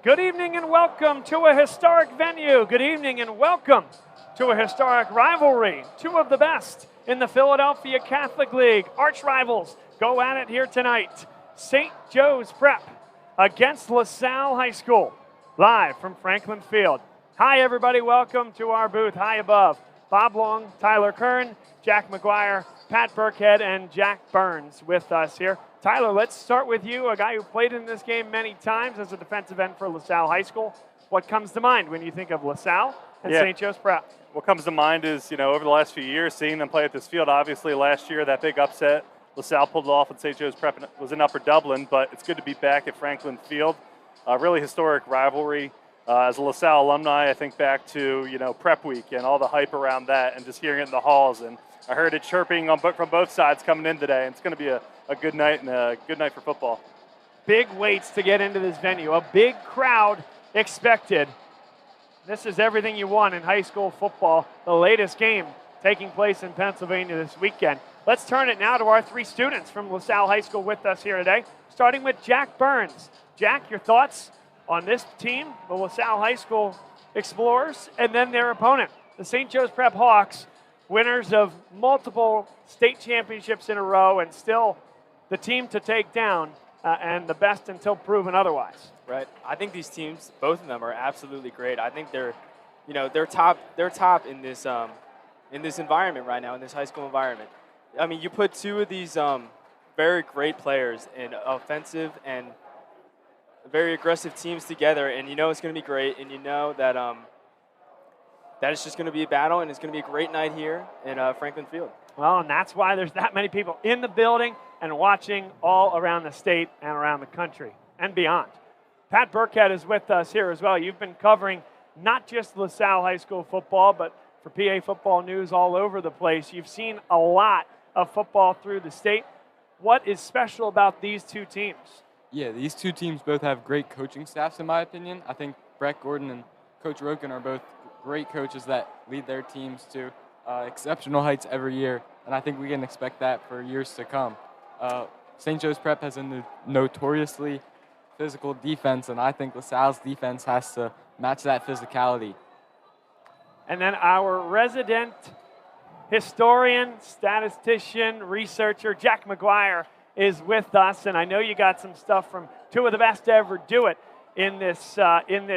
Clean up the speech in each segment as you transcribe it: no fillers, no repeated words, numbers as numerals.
Good evening and welcome to a historic venue. Good evening and welcome to a historic rivalry. Two of the best in the Philadelphia Catholic League. Arch rivals go at it here tonight. St. Joe's Prep against LaSalle High School, live from Franklin Field. Hi everybody, welcome to our booth high above. Bob Long, Tyler Kern, Jack McGuire, Pat Burkhead, and Jack Burns with us here. Tyler, let's start with you, a guy who played in this game many times as a defensive end for LaSalle High School. What comes to mind when you think of LaSalle and St. Joe's Prep? What comes to mind is, over the last few years, seeing them play at this field. Obviously, last year, that big upset, LaSalle pulled it off, and St. Joe's Prep was in Upper Dublin, but it's good to be back at Franklin Field. A really historic rivalry. As a LaSalle alumni, I think back to, Prep Week and all the hype around that and just hearing it in the halls. And I heard it chirping from both sides coming in today, and it's going to be a good night and a good night for football. Big weights to get into this venue. A big crowd expected. This is everything you want in high school football. The latest game taking place in Pennsylvania this weekend. Let's turn it now to our three students from LaSalle High School with us here today, starting with Jack Burns. Jack, your thoughts on this team, the LaSalle High School Explorers, and then their opponent, the St. Joe's Prep Hawks, winners of multiple state championships in a row and still the team to take down and the best until proven otherwise. Right. I think these teams, both of them, are absolutely great. I think they're top in this environment right now, in this high school environment. I mean, you put two of these very great players in offensive and very aggressive teams together, and it's going to be great, and that that it's just going to be a battle, and it's going to be a great night here in Franklin Field. Well, and that's why there's that many people in the building and watching all around the state and around the country and beyond. Pat Burkhead is with us here as well. You've been covering not just LaSalle High School football, but for PA football news all over the place. You've seen a lot of football through the state. What is special about these two teams? Yeah, these two teams both have great coaching staffs, in my opinion. I think Brett Gordon and Coach Roken are both great coaches that lead their teams to exceptional heights every year, and I think we can expect that for years to come. St. Joe's Prep has a notoriously physical defense, and I think LaSalle's defense has to match that physicality. And then our resident historian, statistician, researcher, Jack McGuire, is with us, and I know you got some stuff from two of the best to ever do it in this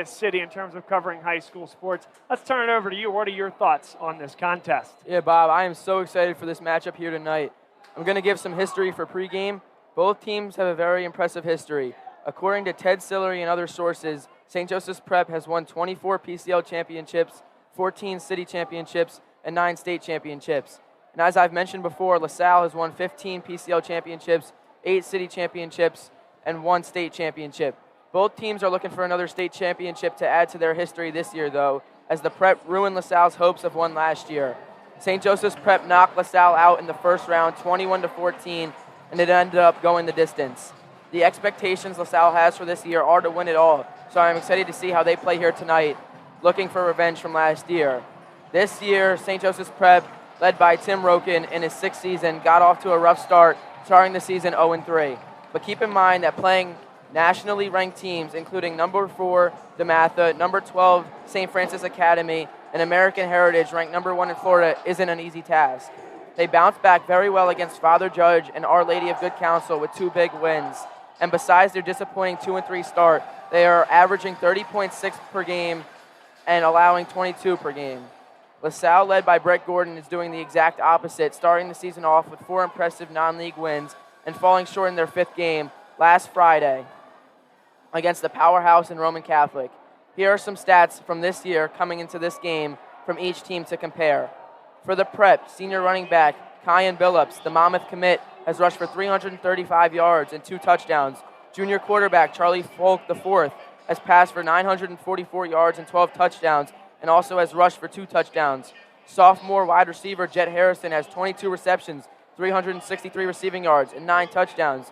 city in terms of covering high school sports. Let's turn it over to you. What are your thoughts on this contest? Yeah, Bob, I am so excited for this matchup here tonight. I'm going to give some history for pregame. Both teams have a very impressive history. According to Ted Sillery and other sources, St. Joseph's Prep has won 24 PCL championships, 14 city championships, and 9 state championships. And as I've mentioned before, LaSalle has won 15 PCL championships, 8 city championships, and 1 state championship. Both teams are looking for another state championship to add to their history this year, though, as the Prep ruined LaSalle's hopes of one last year. St. Joseph's Prep knocked LaSalle out in the first round, 21-14, and it ended up going the distance. The expectations LaSalle has for this year are to win it all, so I'm excited to see how they play here tonight, looking for revenge from last year. This year, St. Joseph's Prep, led by Tim Roken in his 6th season, got off to a rough start, starting the season 0-3. But keep in mind that playing nationally ranked teams, including number 4, DeMatha, number 12, St. Francis Academy, and American Heritage, ranked number 1 in Florida, isn't an easy task. They bounced back very well against Father Judge and Our Lady of Good Counsel with 2 big wins. And besides their disappointing 2-3 start, they are averaging 30.6 per game and allowing 22 per game. LaSalle, led by Brett Gordon, is doing the exact opposite, starting the season off with 4 impressive non-league wins and falling short in their 5th game last Friday against the powerhouse in Roman Catholic. Here are some stats from this year coming into this game from each team to compare. For the Prep, senior running back Kyan Billups, the Monmouth commit, has rushed for 335 yards and 2 touchdowns. Junior quarterback Charlie Folk IV has passed for 944 yards and 12 touchdowns and also has rushed for 2 touchdowns. Sophomore wide receiver Jet Harrison has 22 receptions, 363 receiving yards, and 9 touchdowns.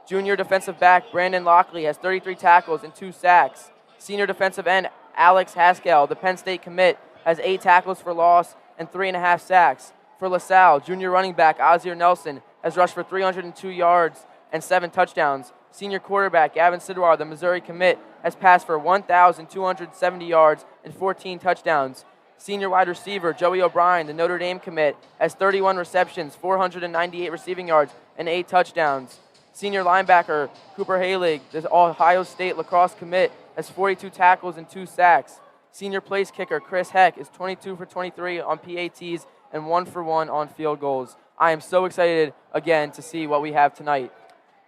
Junior defensive back Brandon Lockley has 33 tackles and 2 sacks. Senior defensive end Alex Haskell, the Penn State commit, has 8 tackles for loss and 3.5 sacks. For LaSalle, junior running back Ozzie Nelson has rushed for 302 yards and 7 touchdowns. Senior quarterback Gavin Sidwar, the Missouri commit, has passed for 1,270 yards and 14 touchdowns. Senior wide receiver Joey O'Brien, the Notre Dame commit, has 31 receptions, 498 receiving yards, and 8 touchdowns. Senior linebacker Cooper Halig, the Ohio State lacrosse commit, has 42 tackles and 2 sacks. Senior place kicker Chris Heck is 22 for 23 on PATs and 1 for 1 on field goals. I am so excited again to see what we have tonight.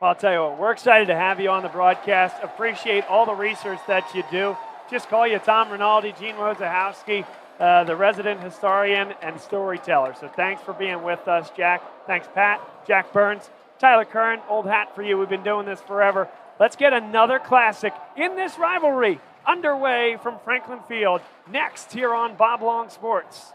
Well, I'll tell you what, we're excited to have you on the broadcast. Appreciate all the research that you do. Just call you Tom Rinaldi, Gene Wojciechowski, the resident historian and storyteller. So thanks for being with us, Jack. Thanks, Pat, Jack Burns, Tyler Kern, old hat for you. We've been doing this forever. Let's get another classic in this rivalry underway from Franklin Field next here on Bob Long Sports.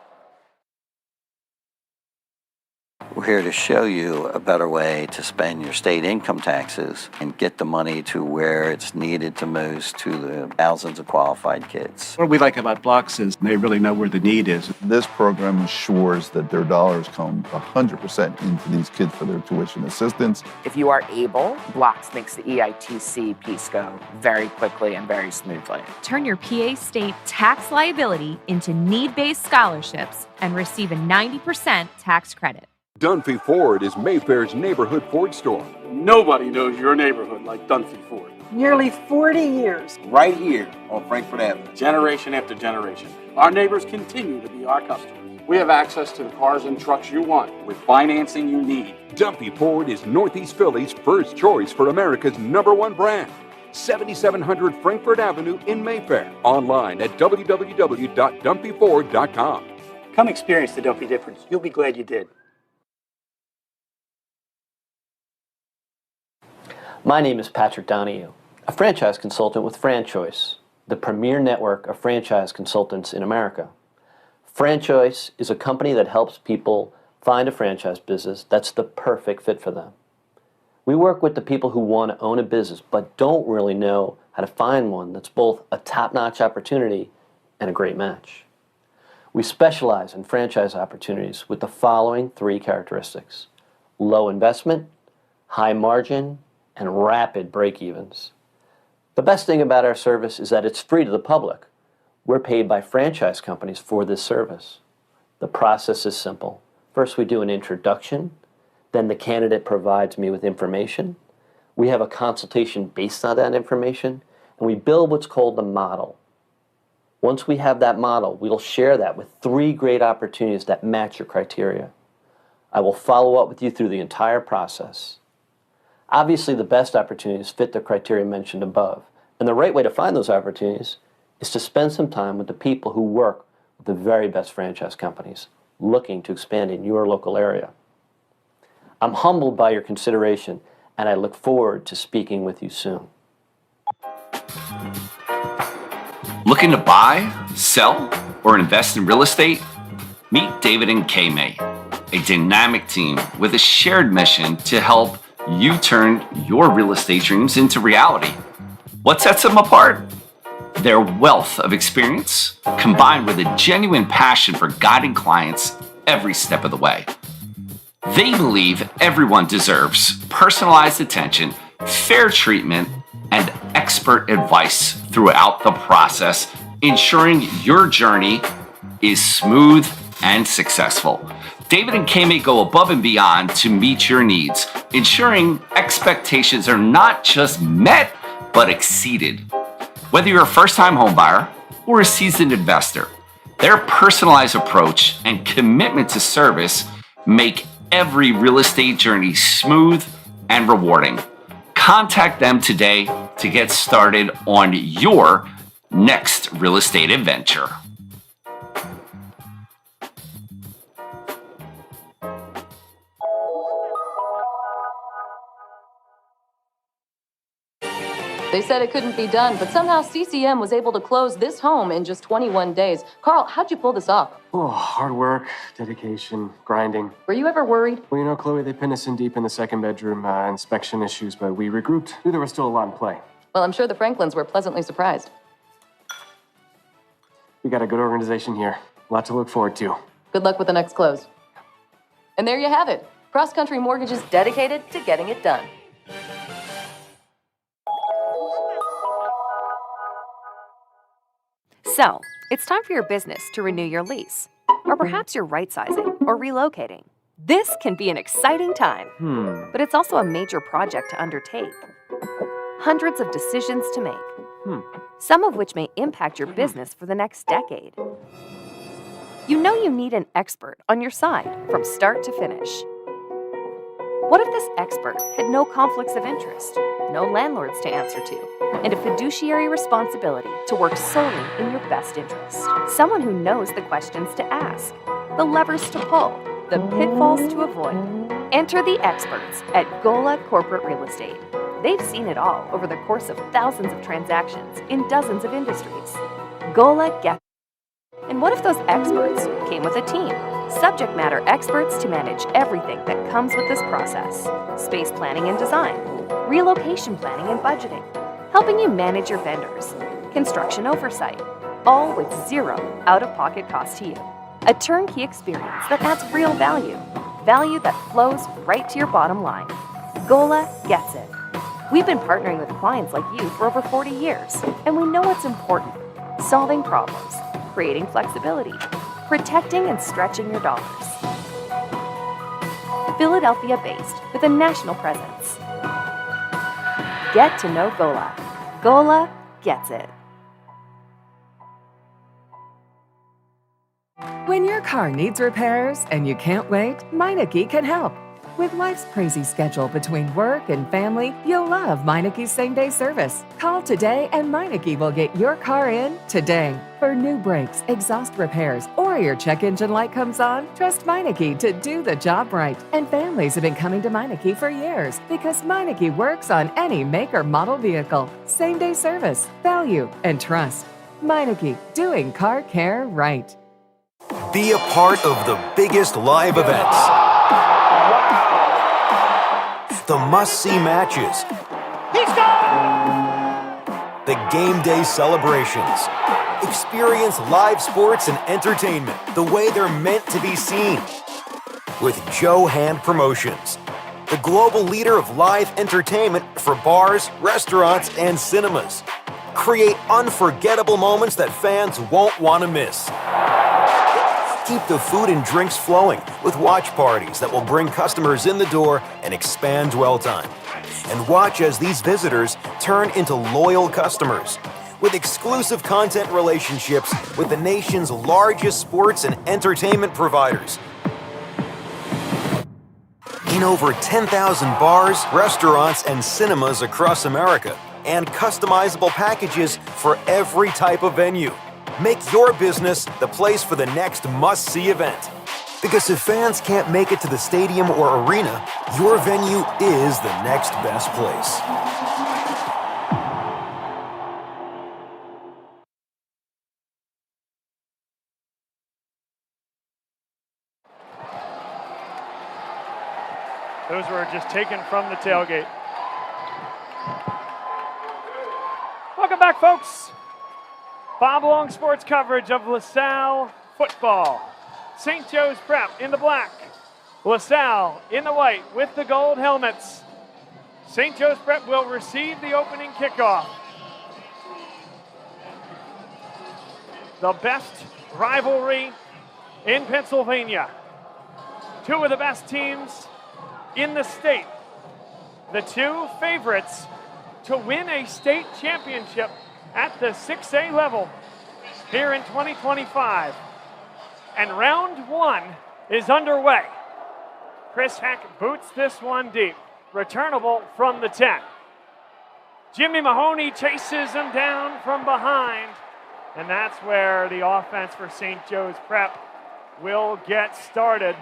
We're here to show you a better way to spend your state income taxes and get the money to where it's needed to most to the thousands of qualified kids. What we like about Blocks is they really know where the need is. This program ensures that their dollars come 100% into these kids for their tuition assistance. If you are able, Blocks makes the EITC piece go very quickly and very smoothly. Turn your PA state tax liability into need-based scholarships and receive a 90% tax credit. Dunphy Ford is Mayfair's neighborhood Ford store. Nobody knows your neighborhood like Dunphy Ford. Nearly 40 years. Right here on Frankfort Avenue. Generation after generation. Our neighbors continue to be our customers. We have access to the cars and trucks you want with financing you need. Dunphy Ford is Northeast Philly's first choice for America's #1 brand. 7700 Frankfort Avenue in Mayfair. Online at www.dunphyford.com. Come experience the Dunphy difference. You'll be glad you did. My name is Patrick Donahue, a franchise consultant with FranChoice, the premier network of franchise consultants in America. FranChoice is a company that helps people find a franchise business that's the perfect fit for them. We work with the people who want to own a business but don't really know how to find one that's both a top-notch opportunity and a great match. We specialize in franchise opportunities with the following 3 characteristics: low investment, high margin, and rapid break-evens. The best thing about our service is that it's free to the public. We're paid by franchise companies for this service. The process is simple. First, we do an introduction. Then the candidate provides me with information. We have a consultation based on that information, and we build what's called the model. Once we have that model, we'll share that with 3 great opportunities that match your criteria. I will follow up with you through the entire process. Obviously, the best opportunities fit the criteria mentioned above, and the right way to find those opportunities is to spend some time with the people who work with the very best franchise companies looking to expand in your local area. I'm humbled by your consideration, and I look forward to speaking with you soon. Looking to buy, sell, or invest in real estate? Meet David and Kay-May, a dynamic team with a shared mission to help you turn your real estate dreams into reality. What sets them apart? Their wealth of experience, combined with a genuine passion for guiding clients every step of the way. They believe everyone deserves personalized attention, fair treatment, and expert advice throughout the process, ensuring your journey is smooth and successful. David and Kay-May go above and beyond to meet your needs, ensuring expectations are not just met, but exceeded. Whether you're a first-time homebuyer or a seasoned investor, their personalized approach and commitment to service make every real estate journey smooth and rewarding. Contact them today to get started on your next real estate adventure. They said it couldn't be done, but somehow CCM was able to close this home in just 21 days. Carl, how'd you pull this off? Oh, hard work, dedication, grinding. Were you ever worried? Well, you know, Chloe, they pinned us in deep in the second bedroom, inspection issues, but we regrouped. Knew there was still a lot in play. Well, I'm sure the Franklins were pleasantly surprised. We got a good organization here. A lot to look forward to. Good luck with the next close. And there you have it. Cross Country Mortgage is dedicated to getting it done. So, it's time for your business to renew your lease. Or perhaps you're right-sizing or relocating. This can be an exciting time, but it's also a major project to undertake. Hundreds of decisions to make, some of which may impact your business for the next decade. You know you need an expert on your side from start to finish. What if this expert had no conflicts of interest, no landlords to answer to, and a fiduciary responsibility to work solely in your best interest? Someone who knows the questions to ask, the levers to pull, the pitfalls to avoid. Enter the experts at Gola Corporate Real Estate. They've seen it all over the course of thousands of transactions in dozens of industries. Gola gets it. And what if those experts came with a team? Subject matter experts to manage everything that comes with this process. Space planning and design, relocation planning and budgeting, helping you manage your vendors, construction oversight, all with zero out-of-pocket cost to you. A turnkey experience that adds real value, value that flows right to your bottom line. Gola gets it. We've been partnering with clients like you for over 40 years, and we know what's important: solving problems, creating flexibility, protecting and stretching your dollars. Philadelphia-based with a national presence. Get to know Gola. Gola gets it. When your car needs repairs and you can't wait, Meineke can help. With life's crazy schedule between work and family, you'll love Meineke's same-day service. Call today and Meineke will get your car in today. For new brakes, exhaust repairs, or your check engine light comes on, trust Meineke to do the job right. And families have been coming to Meineke for years because Meineke works on any make or model vehicle. Same-day service, value, and trust. Meineke, doing car care right. Be a part of the biggest live events. The must-see matches. He's gone! The game day celebrations. Experience live sports and entertainment the way they're meant to be seen. With Joe Hand Promotions, the global leader of live entertainment for bars, restaurants, and cinemas. Create unforgettable moments that fans won't want to miss. Keep the food and drinks flowing with watch parties that will bring customers in the door and expand dwell time. And watch as these visitors turn into loyal customers with exclusive content relationships with the nation's largest sports and entertainment providers. In over 10,000 bars, restaurants, and cinemas across America, and customizable packages for every type of venue. Make your business the place for the next must-see event. Because if fans can't make it to the stadium or arena, your venue is the next best place. Those were just taken from the tailgate. Welcome back, folks. Bob Long Sports coverage of LaSalle football. St. Joe's Prep in the black. LaSalle in the white with the gold helmets. St. Joe's Prep will receive the opening kickoff. The best rivalry in Pennsylvania. Two of the best teams in the state. The two favorites to win a state championship at the 6A level here in 2025. And round one is underway. Chris Heck boots this one deep. Returnable from the 10. Jimmy Mahoney chases him down from behind. And that's where the offense for St. Joe's Prep will get started.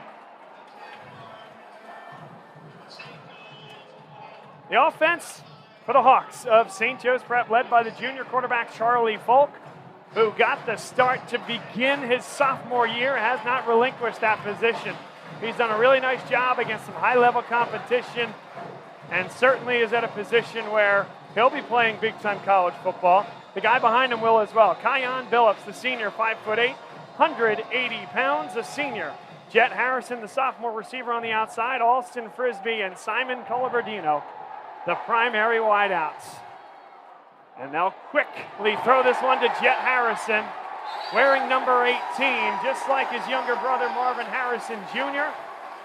The offense for the Hawks of St. Joe's Prep, led by the junior quarterback Charlie Folk, who got the start to begin his sophomore year, has not relinquished that position. He's done a really nice job against some high-level competition and certainly is at a position where he'll be playing big-time college football. The guy behind him will as well. Kion Billups, the senior, 5'8", 180 pounds, a senior. Jet Harrison, the sophomore receiver on the outside. Alston Frisbee and Simon Colabardino, the primary wideouts. And they'll quickly throw this one to Jet Harrison. wearing number 18, just like his younger brother Marvin Harrison Jr.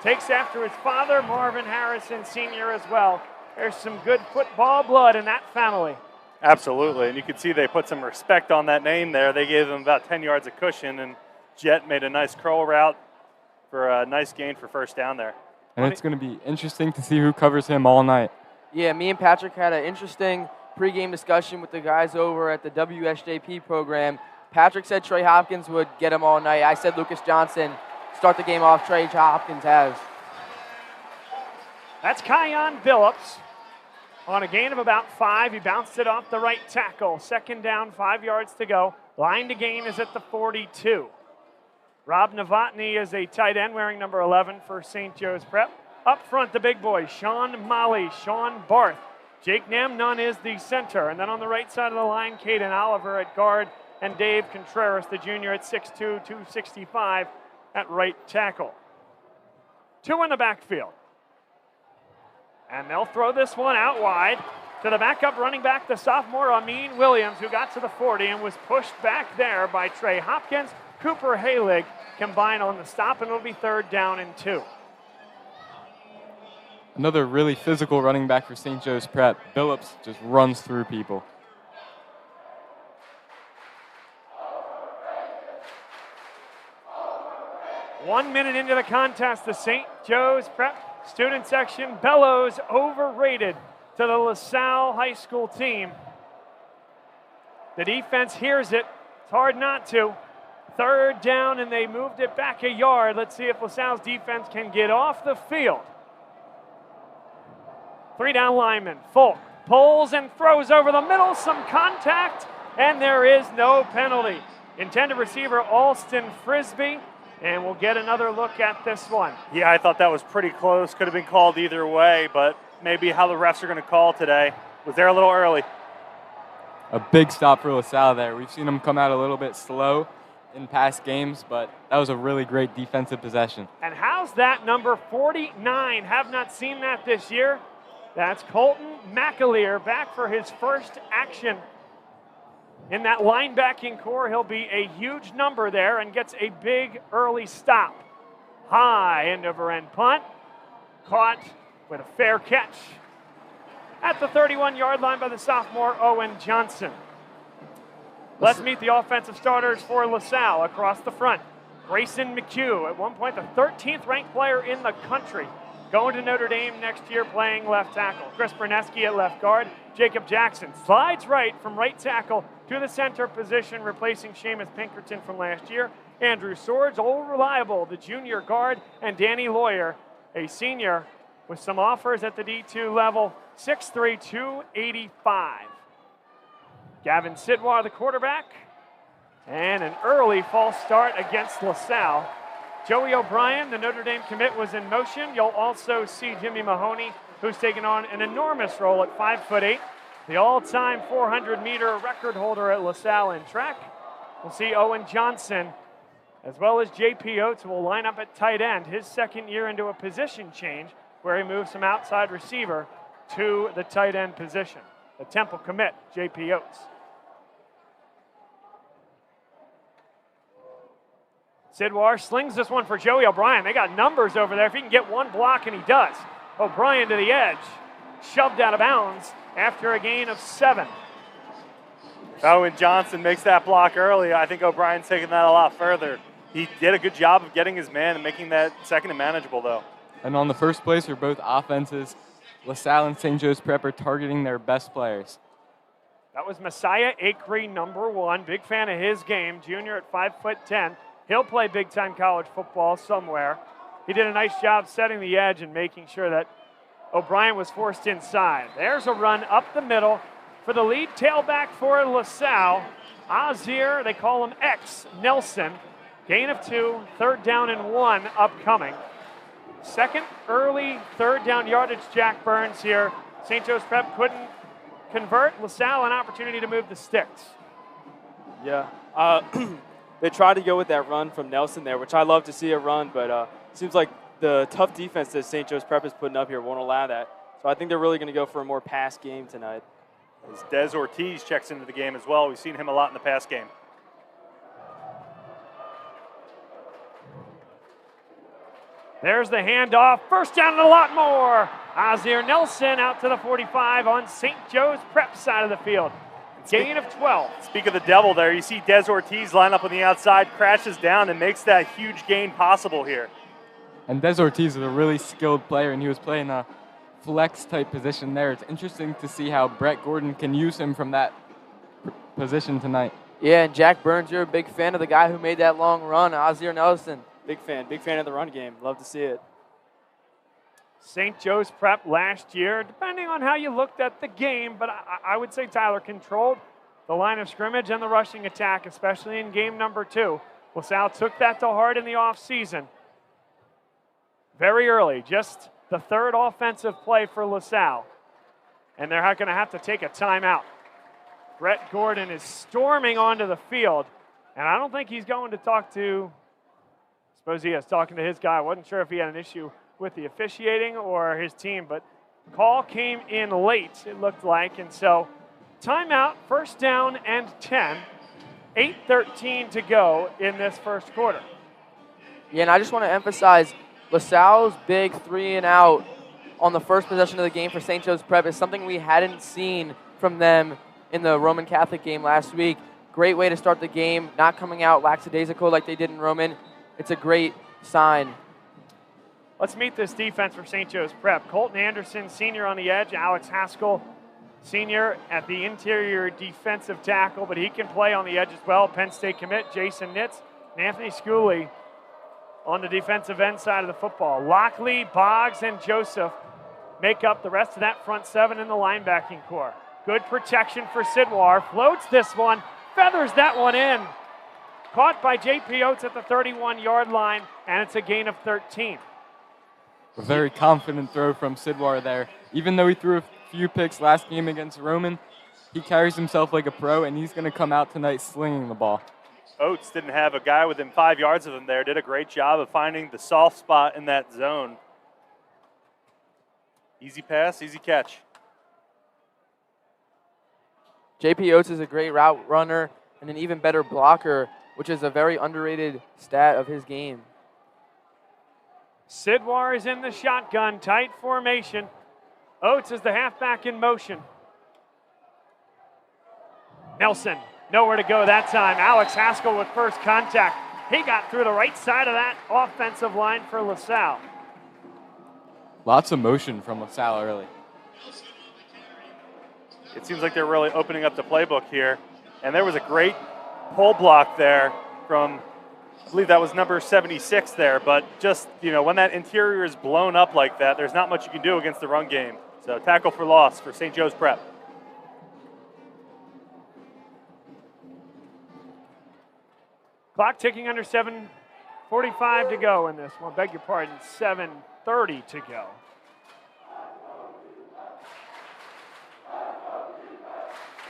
Takes after his father, Marvin Harrison Sr. as well. There's some good football blood in that family. Absolutely, and you can see they put some respect on that name there. They gave them about 10 yards of cushion, and Jet made a nice curl route for a nice gain for first down there. And it's going to be interesting to see who covers him all night. Yeah, me and Patrick had an interesting pregame discussion with the guys over at the WSJP program. Patrick said Trey Hopkins would get him all night. I said Lucas Johnson. Start the game off, Trey Hopkins has. That's Kion Billups on a gain of about 5. He bounced it off the right tackle. Second down, 5 yards to go. Line to gain is at the 42. Rob Novotny is a tight end wearing number 11 for St. Joe's Prep. Up front, the big boys, Sean Molly, Sean Barth. Jake Namnun is the center. And then on the right side of the line, Caden Oliver at guard, and Dave Contreras, the junior, at 6'2", 265 at right tackle. 2 in the backfield. And they'll throw this one out wide to the backup running back, the sophomore Amin Williams, who got to the 40 and was pushed back there by Trey Hopkins. Cooper Halig combined on the stop, and it'll be 3rd down and 2. Another really physical running back for St. Joe's Prep. Billups just runs through people. One minute into the contest, the St. Joe's Prep student section bellows overrated to the LaSalle High School team. The defense hears it. It's hard not to. 3rd down, and they moved it back a yard. Let's see if LaSalle's defense can get off the field. 3 down lineman. Folk pulls and throws over the middle. Some contact, and there is no penalty. Intended receiver Alston Frisbee. And we'll get another look at this one. Yeah, I thought that was pretty close. Could have been called either way, but maybe how the refs are going to call today. Was there a little early. A big stop for LaSalle there. We've seen them come out a little bit slow in past games, but that was a really great defensive possession. And how's that number 49? Have not seen that this year. That's Colton McAleer back for his first action. In that linebacking core, he'll be a huge number there and gets a big early stop. High end over end punt. Caught with a fair catch at the 31-yard line by the sophomore Owen Johnson. Let's meet the offensive starters for LaSalle across the front. Grayson McHugh, at one point the 13th ranked player in the country. Going to Notre Dame next year playing left tackle. Chris Berneski at left guard. Jacob Jackson slides right from right tackle to the center position, replacing Seamus Pinkerton from last year. Andrew Swords, old reliable, the junior guard. And Danny Lawyer, a senior with some offers at the D2 level, 6'3", 285. Gavin Sidwar, the quarterback. And an early false start against LaSalle. Joey O'Brien, the Notre Dame commit, was in motion. You'll also see Jimmy Mahoney, who's taken on an enormous role at 5'8", the all-time 400-meter record holder at LaSalle in track. We'll see Owen Johnson, as well as J.P. Oates, who will line up at tight end, his second year into a position change where he moves from outside receiver to the tight end position. The Temple commit, J.P. Oates. Sidwar slings this one for Joey O'Brien. They got numbers over there. If he can get one block, and he does. O'Brien to the edge, shoved out of bounds after a gain of 7. Owen Johnson makes that block early. I think O'Brien's taking that a lot further. He did a good job of getting his man and making that second and manageable, though. And on the first place for both offenses, LaSalle and St. Joe's Prep are targeting their best players. That was Messiah Acree, number 1. Big fan of his game, junior at 5'10". He'll play big-time college football somewhere. He did a nice job setting the edge and making sure that O'Brien was forced inside. There's a run up the middle for the lead tailback for LaSalle. Azir, they call him X Nelson. Gain of 2, 3rd down and 1 upcoming. Second early 3rd down yardage, Jack Burns here. St. Joe's Prep couldn't convert. LaSalle an opportunity to move the sticks. Yeah. They tried to go with that run from Nelson there, which I love to see a run, but it seems like the tough defense that St. Joe's Prep is putting up here won't allow that. So I think they're really going to go for a more pass game tonight. As Des Ortiz checks into the game as well. We've seen him a lot in the pass game. There's the handoff. First down and a lot more. Ozzie Nelson out to the 45 on St. Joe's Prep side of the field. Gain of 12. Speak of the devil there. You see Des Ortiz line up on the outside, crashes down, and makes that huge gain possible here. And Des Ortiz is a really skilled player, and he was playing a flex-type position there. It's interesting to see how Brett Gordon can use him from that position tonight. Yeah, and Jack Burns, you're a big fan of the guy who made that long run, Ozzie Nelson. Big fan of the run game. Love to see it. St. Joe's Prep last year, depending on how you looked at the game, but I would say Tyler controlled the line of scrimmage and the rushing attack, especially in game number 2. LaSalle took that to heart in the offseason. Very early, just the third offensive play for LaSalle. And they're going to have to take a timeout. Brett Gordon is storming onto the field, and I don't think he's going to talk to, I suppose he is talking to his guy. I wasn't sure if he had an issue with the officiating or his team, but call came in late, it looked like, and so timeout, first down and 10, 8:13 to go in this first quarter. Yeah, and I just want to emphasize LaSalle's big 3-and-out on the first possession of the game for St. Joe's Prep is something we hadn't seen from them in the Roman Catholic game last week. Great way to start the game, not coming out lackadaisical like they did in Roman. It's a great sign. Let's meet this defense for St. Joe's Prep. Colton Anderson, senior on the edge. Alex Haskell, senior at the interior defensive tackle, but he can play on the edge as well. Penn State commit Jason Nitz and Anthony Schooley on the defensive end side of the football. Lockley, Boggs, and Joseph make up the rest of that front seven in the linebacking core. Good protection for Sidwar. Floats this one, feathers that one in. Caught by J.P. Oates at the 31-yard line, and it's a gain of 13. A very confident throw from Sidwar there. Even though he threw a few picks last game against Roman, he carries himself like a pro, and he's going to come out tonight slinging the ball. Oates didn't have a guy within 5 yards of him there. Did a great job of finding the soft spot in that zone. Easy pass, easy catch. J.P. Oates is a great route runner and an even better blocker, which is a very underrated stat of his game. Sidwar is in the shotgun, tight formation. Oates is the halfback in motion. Nelson, nowhere to go that time. Alex Haskell with first contact. He got through the right side of that offensive line for LaSalle. Lots of motion from LaSalle early. It seems like they're really opening up the playbook here. And there was a great pull block there from, I believe that was number 76 there. But just, when that interior is blown up like that, there's not much you can do against the run game. So tackle for loss for St. Joe's Prep. Clock ticking under 7:45 to go in this one. Beg your pardon, 7:30 to go.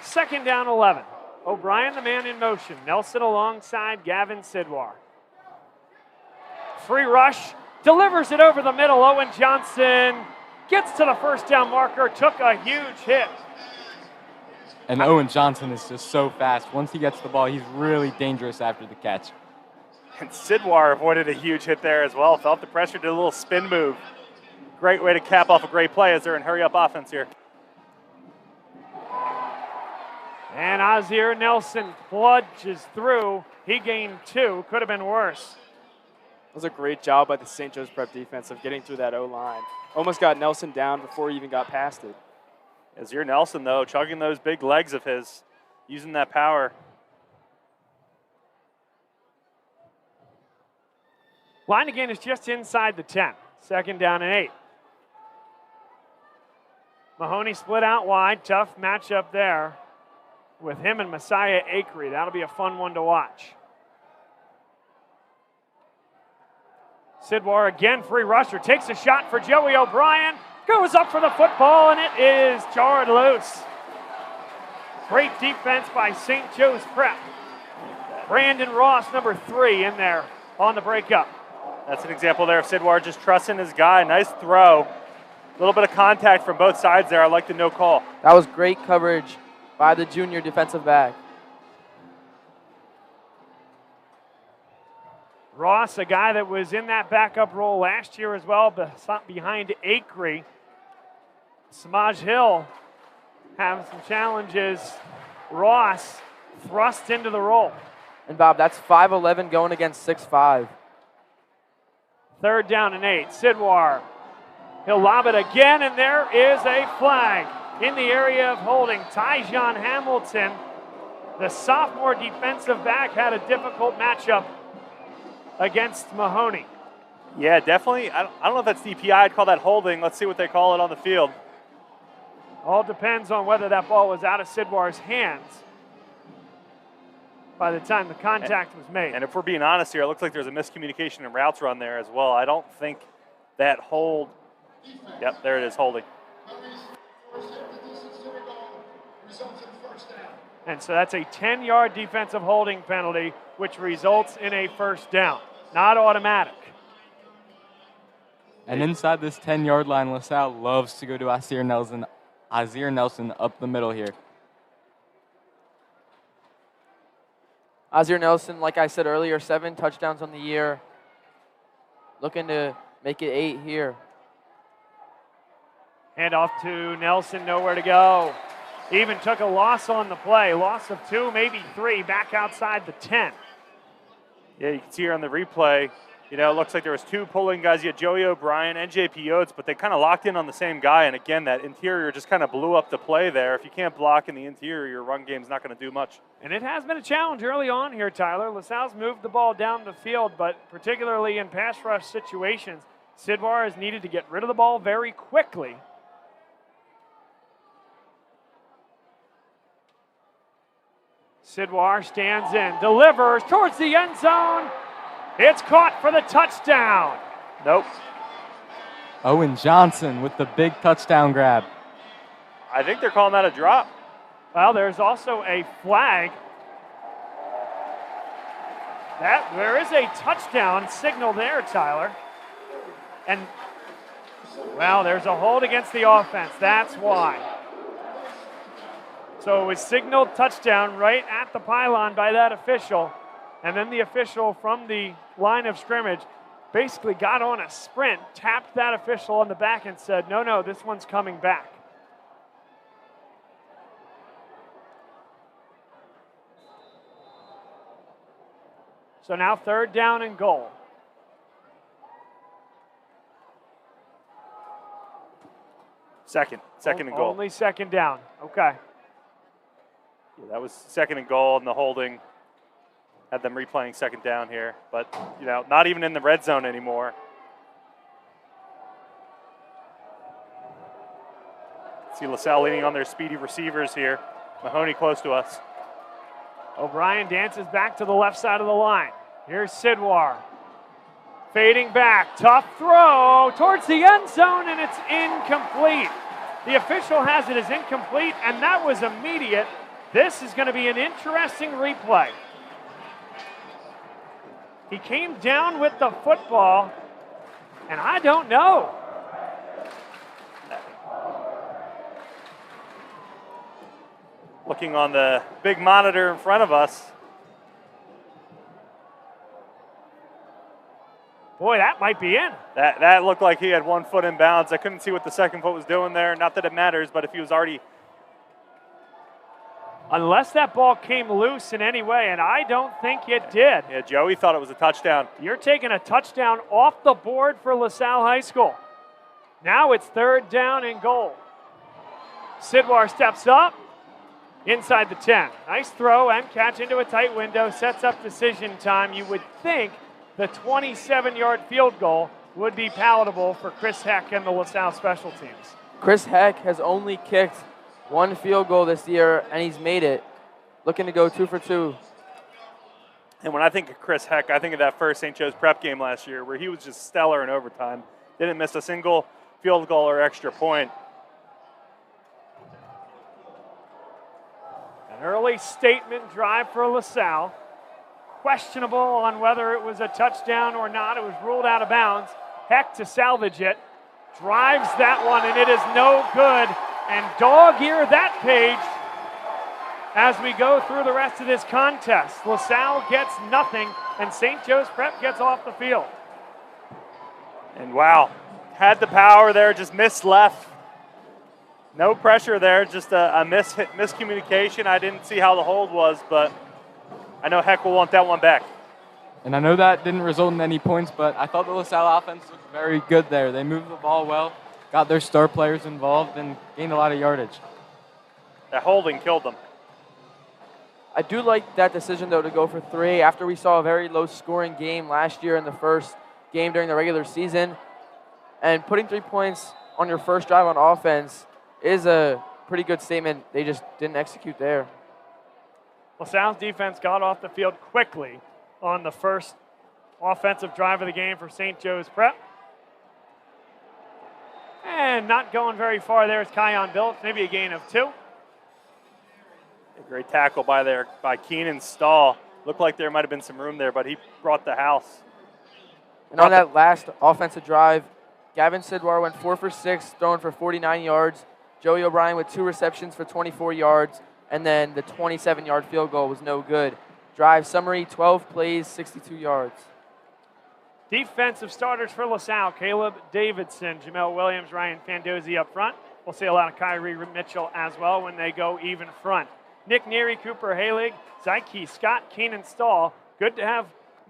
Second down 11. O'Brien, the man in motion. Nelson alongside Gavin Sidwar. Free rush, delivers it over the middle. Owen Johnson gets to the first down marker, took a huge hit. And Owen Johnson is just so fast. Once he gets the ball, he's really dangerous after the catch. And Sidwar avoided a huge hit there as well. Felt the pressure, did a little spin move. Great way to cap off a great play as they're in hurry-up offense here. And Ozzie Nelson plunges through. He gained 2. Could have been worse. It was a great job by the St. Joe's Prep defense of getting through that O-line. Almost got Nelson down before he even got past it. Ozzie Nelson, though, chugging those big legs of his, using that power. Line again is just inside the 10. Second down and 8. Mahoney split out wide. Tough matchup there with him and Messiah Akery. That'll be a fun one to watch. Sidwar again, free rusher, takes a shot for Joey O'Brien, goes up for the football, and it is jarred loose. Great defense by St. Joe's Prep. Brandon Ross, number 3, in there on the breakup. That's an example there of Sidwar just trusting his guy. Nice throw. A little bit of contact from both sides there. I like the no call. That was great coverage by the junior defensive back. Ross, a guy that was in that backup role last year as well, behind Acree. Samaj Hill having some challenges. Ross thrust into the role. And Bob, that's 5'11" going against 6'5". 3rd down and 8. Sidwar. He'll lob it again, and there is a flag in the area of holding. Tyjon Hamilton, the sophomore defensive back, had a difficult matchup against Mahoney. Yeah, definitely. I don't know if that's DPI. I'd call that holding. Let's see what they call it on the field. All depends on whether that ball was out of Sidwar's hands by the time the contact was made. And if we're being honest here, it looks like there's a miscommunication in routes run there as well. I don't think that hold. Yep, there it is, holding. And so that's a 10-yard defensive holding penalty, which results in a 1st down. Not automatic. And inside this 10-yard line, LaSalle loves to go to Azir Nelson up the middle here. Azir Nelson, like I said earlier, 7 touchdowns on the year. Looking to make it 8 here. Hand off to Nelson, nowhere to go. Even took a loss on the play. Loss of 2, maybe 3, back outside the 10. Yeah, you can see here on the replay, it looks like there was 2 pulling guys. You had Joey O'Brien and JP Oates, but they kind of locked in on the same guy. And again, that interior just kind of blew up the play there. If you can't block in the interior, your run game's not going to do much. And it has been a challenge early on here, Tyler. LaSalle's moved the ball down the field, but particularly in pass rush situations, Sidwar has needed to get rid of the ball very quickly. Sidwar stands in, delivers towards the end zone. It's caught for the touchdown. Nope. Owen Johnson with the big touchdown grab. I think they're calling that a drop. Well, there's also a flag. There is a touchdown signal there, Tyler. And, well, there's a hold against the offense. That's why. So it was signaled touchdown right at the pylon by that official. And then the official from the line of scrimmage basically got on a sprint, tapped that official on the back and said, no, this one's coming back. So now 3rd down and goal. Second and goal. Only 2nd down. Okay. Yeah, that was 2nd and goal, and the holding had them replaying 2nd down here. But, not even in the red zone anymore. See LaSalle leaning on their speedy receivers here. Mahoney close to us. O'Brien dances back to the left side of the line. Here's Sidwar. Fading back, tough throw towards the end zone, and it's incomplete. The official has it as incomplete, and that was immediate. This is going to be an interesting replay. He came down with the football, and I don't know. Looking on the big monitor in front of us. Boy, that might be in. That looked like he had 1 foot in bounds. I couldn't see what the second foot was doing there. Not that it matters, but if he was already... Unless that ball came loose in any way, and I don't think it did. Yeah, Joey thought it was a touchdown. You're taking a touchdown off the board for LaSalle High School. Now it's 3rd down and goal. Sidwar steps up inside the 10. Nice throw and catch into a tight window, sets up decision time. You would think the 27-yard field goal would be palatable for Chris Heck and the LaSalle special teams. Chris Heck has only kicked 1 field goal this year, and he's made it. Looking to go 2 for 2. And when I think of Chris Heck, I think of that first St. Joe's prep game last year where he was just stellar in overtime. Didn't miss a single field goal or extra point. An early statement drive for LaSalle. Questionable on whether it was a touchdown or not. It was ruled out of bounds. Heck to salvage it. Drives that one, and it is no good. And dog-ear that page. as we go through the rest of this contest. LaSalle gets nothing, and St. Joe's Prep gets off the field. And wow, had the power there, just missed left. No pressure there, just a miscommunication. I didn't see how the hold was, but I know Heck will want that one back. And I know that didn't result in any points, but I thought the LaSalle offense looked very good there. They moved the ball well, got their star players involved, and gained a lot of yardage. That holding killed them. I do like that decision, though, to go for 3 after we saw a very low-scoring game last year in the first game during the regular season. And putting 3 points on your first drive on offense is a pretty good statement. They just didn't execute there. LaSalle's defense got off the field quickly on the first offensive drive of the game for St. Joe's Prep. And not going very far there is Kion Billups, maybe a gain of 2. A great tackle by Keenan Stahl. Looked like there might have been some room there, but he brought the house. And on that last offensive drive, Gavin Sidwar went 4 for 6, throwing for 49 yards. Joey O'Brien with 2 receptions for 24 yards, and then the 27-yard field goal was no good. Drive summary, 12 plays, 62 yards. Defensive starters for LaSalle, Caleb Davidson, Jamel Williams, Ryan Fandozzi up front. We'll see a lot of Kyrie Mitchell as well when they go even front. Nick Neary, Cooper Halig, Zyke Scott, Keenan Stahl. Good to have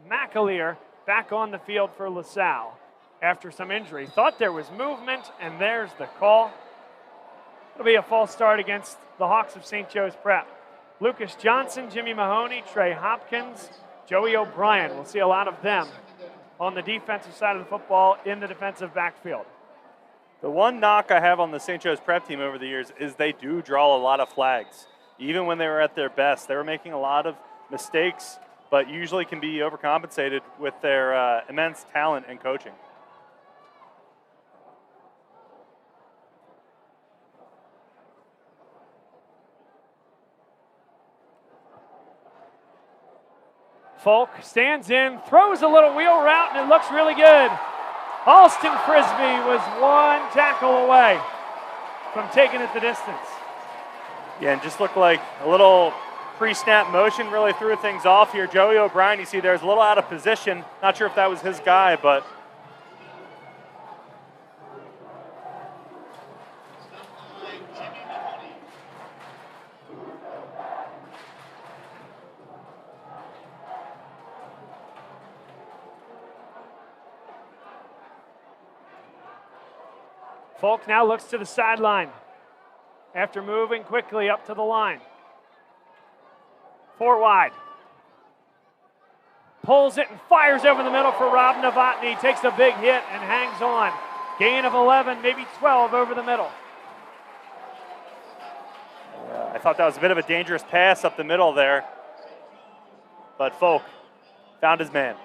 McAleer back on the field for LaSalle after some injury. Thought there was movement, and there's the call. It'll be a false start against the Hawks of St. Joe's Prep. Lucas Johnson, Jimmy Mahoney, Trey Hopkins, Joey O'Brien. We'll see a lot of them on the defensive side of the football in the defensive backfield. The one knock I have on the St. Joe's Prep team over the years is they do draw a lot of flags. Even when they were at their best, they were making a lot of mistakes, but usually can be overcompensated with their immense talent and coaching. Folk stands in, throws a little wheel route, and it looks really good. Alston Frisbee was 1 tackle away from taking it the distance. Yeah, and just looked like a little pre-snap motion really threw things off here. Joey O'Brien, you see there's a little out of position. Not sure if that was his guy, but Folk now looks to the sideline after moving quickly up to the line. 4 wide. Pulls it and fires over the middle for Rob Novotny. Takes a big hit and hangs on. Gain of 11, maybe 12 over the middle. I thought that was a bit of a dangerous pass up the middle there. But Folk found his man.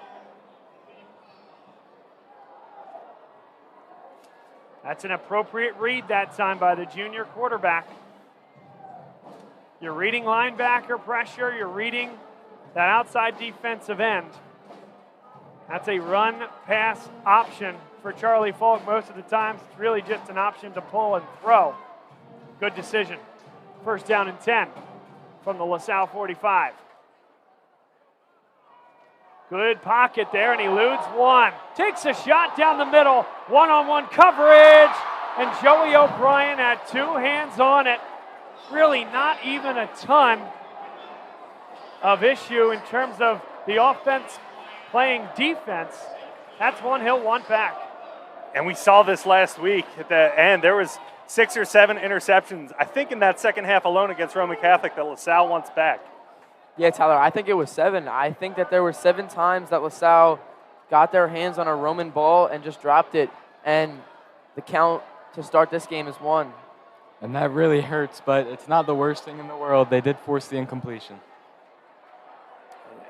That's an appropriate read that time by the junior quarterback. You're reading linebacker pressure. You're reading that outside defensive end. That's a run-pass option for Charlie Folk. Most of the times, it's really just an option to pull and throw. Good decision. First down and 10 from the LaSalle 45. Good pocket there, and he eludes 1. Takes a shot down the middle, one-on-one coverage, and Joey O'Brien had 2 hands on it. Really not even a ton of issue in terms of the offense playing defense. That's one he'll want back. And we saw this last week at the end. There was 6 or 7 interceptions, I think in that second half alone against Roman Catholic that LaSalle wants back. Yeah, Tyler, I think it was 7. I think that there were 7 times that LaSalle got their hands on a Roman ball and just dropped it. And the count to start this game is 1. And that really hurts, but it's not the worst thing in the world. They did force the incompletion.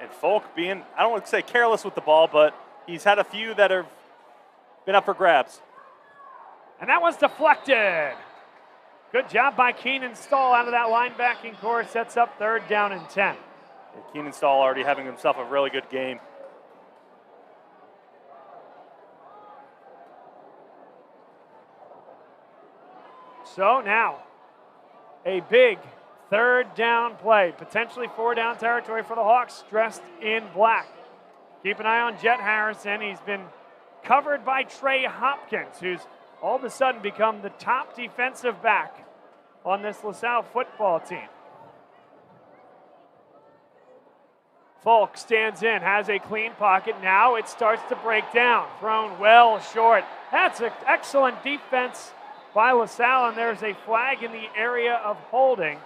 And Folk being, I don't want to say careless with the ball, but he's had a few that have been up for grabs. And that was deflected. Good job by Keenan Stahl out of that linebacking core. Sets up 3rd down and 10. Keenan Stahl already having himself a really good game. So now, a big Third down play, potentially 4-down territory for the Hawks, dressed in black. Keep an eye on Jet Harrison. He's been covered by Trey Hopkins, who's all of a sudden become the top defensive back on this LaSalle football team. Folk stands in, has a clean pocket. Now it starts to break down. Thrown well short. That's an excellent defense by LaSalle, and there's a flag in the area of holding.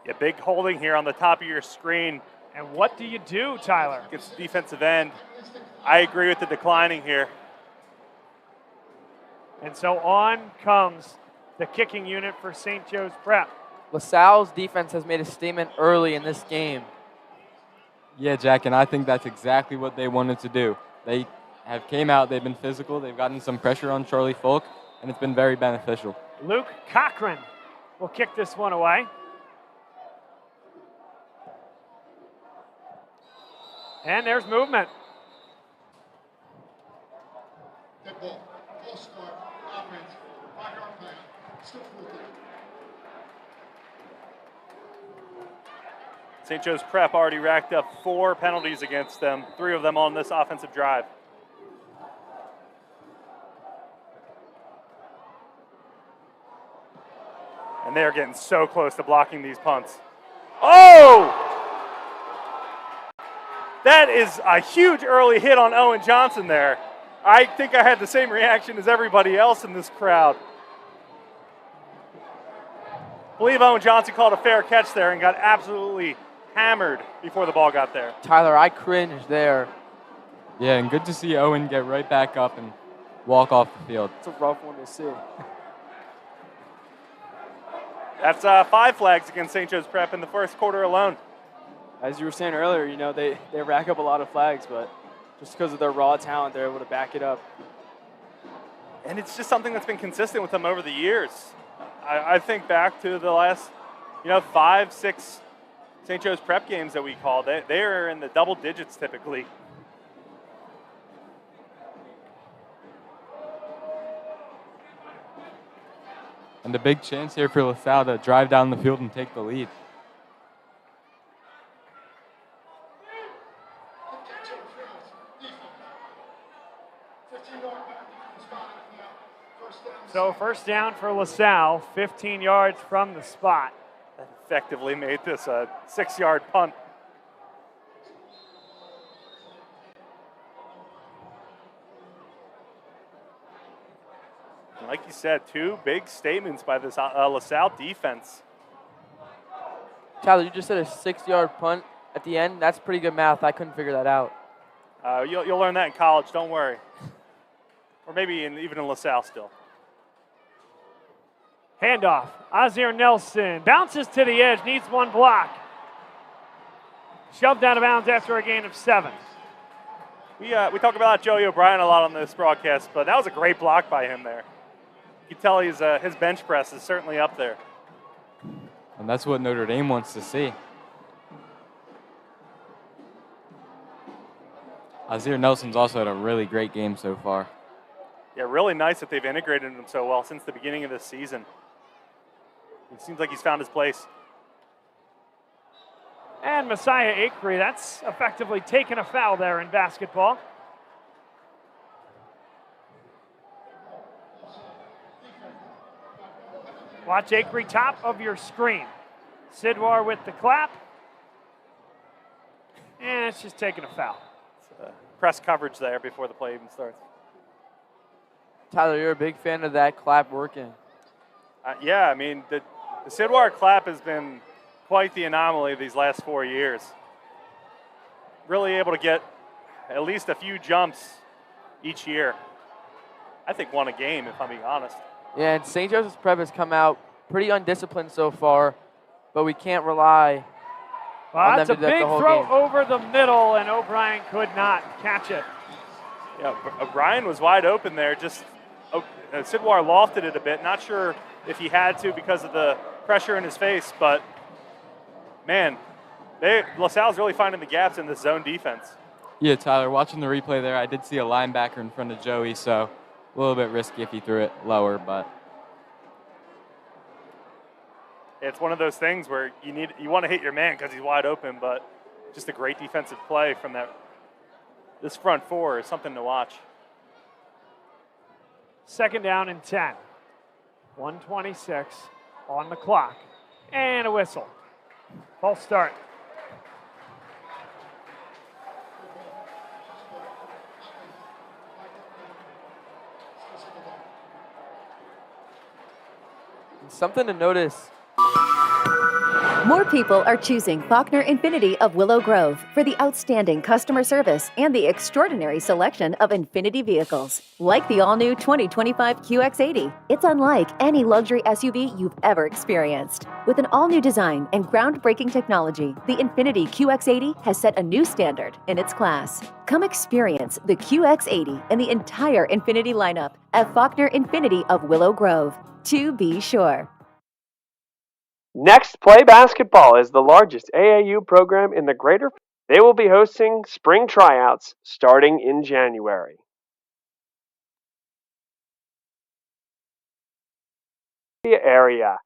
Yeah, big holding here on the top of your screen. And what do you do, Tyler? Against the defensive end. I agree with the declining here. And so on comes the kicking unit for St. Joe's Prep. LaSalle's defense has made a statement early in this game. Yeah, Jack, and I think that's exactly what they wanted to do. They have came out, they've been physical, they've gotten some pressure on Charlie Folk, and it's been very beneficial. Luke Cochran will kick this one away. And there's movement. St. Joe's Prep already racked up 4 penalties against them, 3 of them on this offensive drive. And they're getting so close to blocking these punts. Oh! That is a huge early hit on Owen Johnson there. I think I had the same reaction as everybody else in this crowd. I believe Owen Johnson called a fair catch there and got absolutely hammered before the ball got there. Tyler, I cringed there. Yeah, and good to see Owen get right back up and walk off the field. It's a rough one to see. That's 5 flags against St. Joe's Prep in the first quarter alone. As you were saying earlier, you know, they rack up a lot of flags, but just because of their raw talent, they're able to back it up. And it's just something that's been consistent with them over the years. I think back to the last, 5, 6 St. Joe's Prep games that we called. They are in the double digits typically. And a big chance here for LaSalle to drive down the field and take the lead. So first down for LaSalle, 15 yards from the spot. That effectively made this a 6-yard punt. And like you said, 2 big statements by this LaSalle defense. Tyler, you just said a 6-yard punt at the end. That's pretty good math. I couldn't figure that out. You'll learn that in college, don't worry. Or maybe even in LaSalle still. Handoff, Ozzie Nelson bounces to the edge, needs one block. Shoved out of bounds after a gain of 7. We talk about Joey O'Brien a lot on this broadcast, but that was a great block by him there. You can tell his bench press is certainly up there. And that's what Notre Dame wants to see. Ozzie Nelson's also had a really great game so far. Yeah, really nice that they've integrated him so well since the beginning of this season. It seems like he's found his place. And Messiah Acree, that's effectively taken a foul there in basketball. Watch Acree top of your screen. Sidwar with the clap. And it's just taking a foul. Press coverage there before the play even starts. Tyler, you're a big fan of that clap working. Yeah, I mean, the Sidwar clap has been quite the anomaly these last 4 years. Really able to get at least a few jumps each year. I think 1 a game, if I'm being honest. Yeah, and St. Joseph's Prep has come out pretty undisciplined so far, but we can't rely on That's them a to do that big the whole throw game. over the middle, and O'Brien could not catch it. Yeah, O'Brien was wide open there. Just Sidwar lofted it a bit. Not sure if he had to because of the pressure in his face, but man, LaSalle's really finding the gaps in this zone defense. Yeah, Tyler, watching the replay there, I did see a linebacker in front of Joey, so a little bit risky if he threw it lower, but. It's one of those things where you want to hit your man because he's wide open, but just a great defensive play from this front four is something to watch. 2nd down and 10. 126 on the clock. And a whistle. False start. Something to notice. More people are choosing Faulkner Infiniti of Willow Grove for the outstanding customer service and the extraordinary selection of Infiniti vehicles. Like the all-new 2025 QX80, it's unlike any luxury SUV you've ever experienced. With an all-new design and groundbreaking technology, the Infiniti QX80 has set a new standard in its class. Come experience the QX80 and the entire Infiniti lineup at Faulkner Infiniti of Willow Grove. To be sure. Next Play Basketball is the largest AAU program in the greater. They will be hosting spring tryouts starting in January. Area.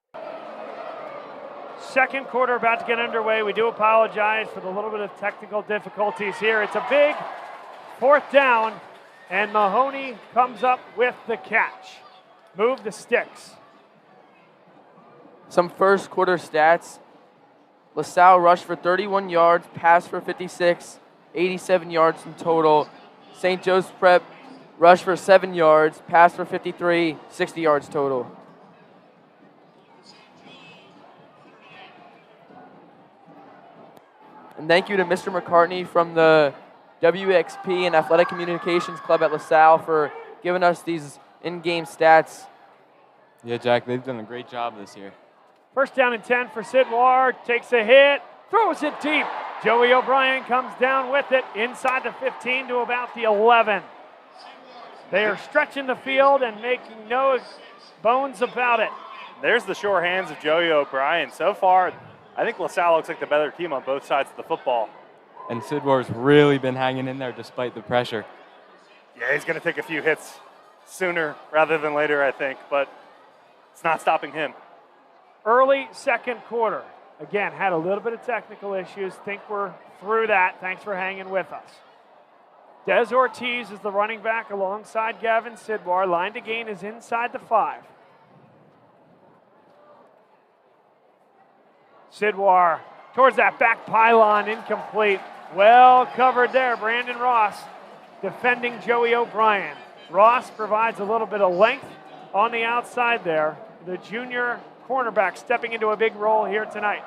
Second quarter about to get underway. We do apologize for the little bit of technical difficulties here. It's a big 4th down, and Mahoney comes up with the catch. Move the sticks. Some first quarter stats. LaSalle rushed for 31 yards, passed for 56, 87 yards in total. St. Joe's Prep rushed for 7 yards, passed for 53, 60 yards total. And thank you to Mr. McCartney from the WXP and Athletic Communications Club at LaSalle for giving us these in-game stats. Yeah, Jack, they've done a great job this year. 1st down and 10 for Sidwar. Takes a hit, throws it deep. Joey O'Brien comes down with it inside the 15 to about the 11. They are stretching the field and making no bones about it. There's the sure hands of Joey O'Brien. So far, I think LaSalle looks like the better team on both sides of the football. And Sidwar's really been hanging in there despite the pressure. Yeah, he's going to take a few hits sooner rather than later, I think, but it's not stopping him. Early second quarter. Again, had a little bit of technical issues. Think we're through that. Thanks for hanging with us. Des Ortiz is the running back alongside Gavin Sidwar. Line to gain is inside the 5. Sidwar towards that back pylon, incomplete. Well covered there. Brandon Ross defending Joey O'Brien. Ross provides a little bit of length on the outside there. The junior cornerback stepping into a big role here tonight.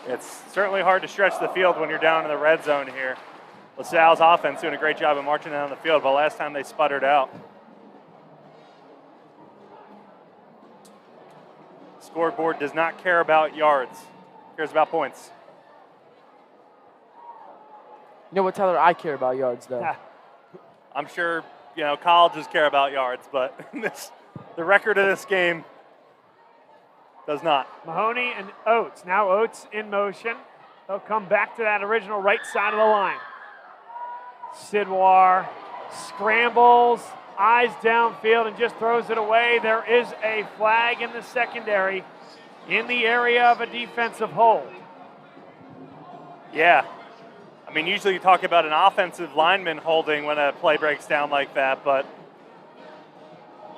It's certainly hard to stretch the field when you're down in the red zone here. LaSalle's offense doing a great job of marching down the field, but last time they sputtered out. Scoreboard does not care about yards, cares about points. You know what, Tyler? I care about yards, though. I'm sure, colleges care about yards, but the record of this game does not. Mahoney and Oates. Now Oates in motion. They'll come back to that original right side of the line. Sidwar scrambles, eyes downfield, and just throws it away. There is a flag in the secondary in the area of a defensive hold. Yeah. I mean, usually you talk about an offensive lineman holding when a play breaks down like that, but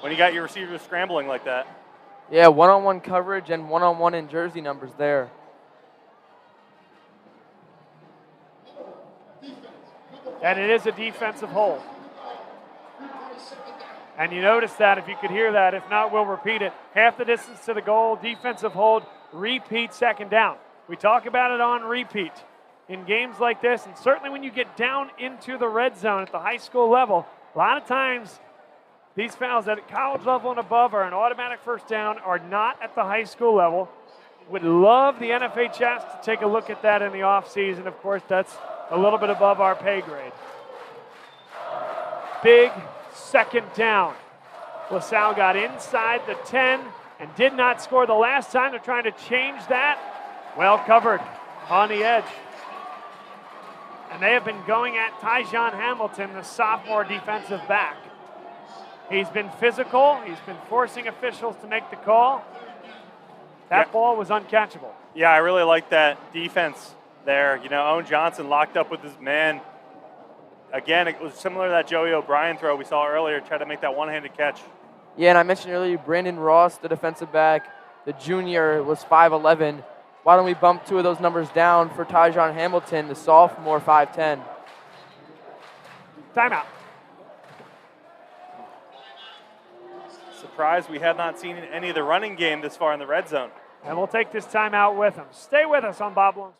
when you got your receivers scrambling like that. Yeah, one-on-one coverage and one-on-one in jersey numbers there. And it is a defensive hold. And you notice that, if you could hear that. If not, we'll repeat it. Half the distance to the goal, defensive hold, repeat, 2nd down. We talk about it on repeat in games like this, and certainly when you get down into the red zone at the high school level, a lot of times these fouls at college level and above are an automatic 1st down, are not at the high school level. Would love the NFHS to take a look at that in the offseason. Of course, that's a little bit above our pay grade. Big 2nd down. LaSalle got inside the 10 and did not score the last time. They're trying to change that. Well covered on the edge. And they have been going at Tyjon Hamilton, the sophomore defensive back. He's been physical. He's been forcing officials to make the call. That ball was uncatchable. Yeah, I really like that defense there. You know, Owen Johnson locked up with his man. Again, it was similar to that Joey O'Brien throw we saw earlier, tried to make that one-handed catch. Yeah, and I mentioned earlier Brandon Ross, the defensive back, the junior, was 5'11". Why don't we bump two of those numbers down for Tyjon Hamilton, the sophomore, 5'10". Timeout. Surprised we have not seen any of the running game this far in the red zone. And we'll take this timeout with him. Stay with us on Bob Long.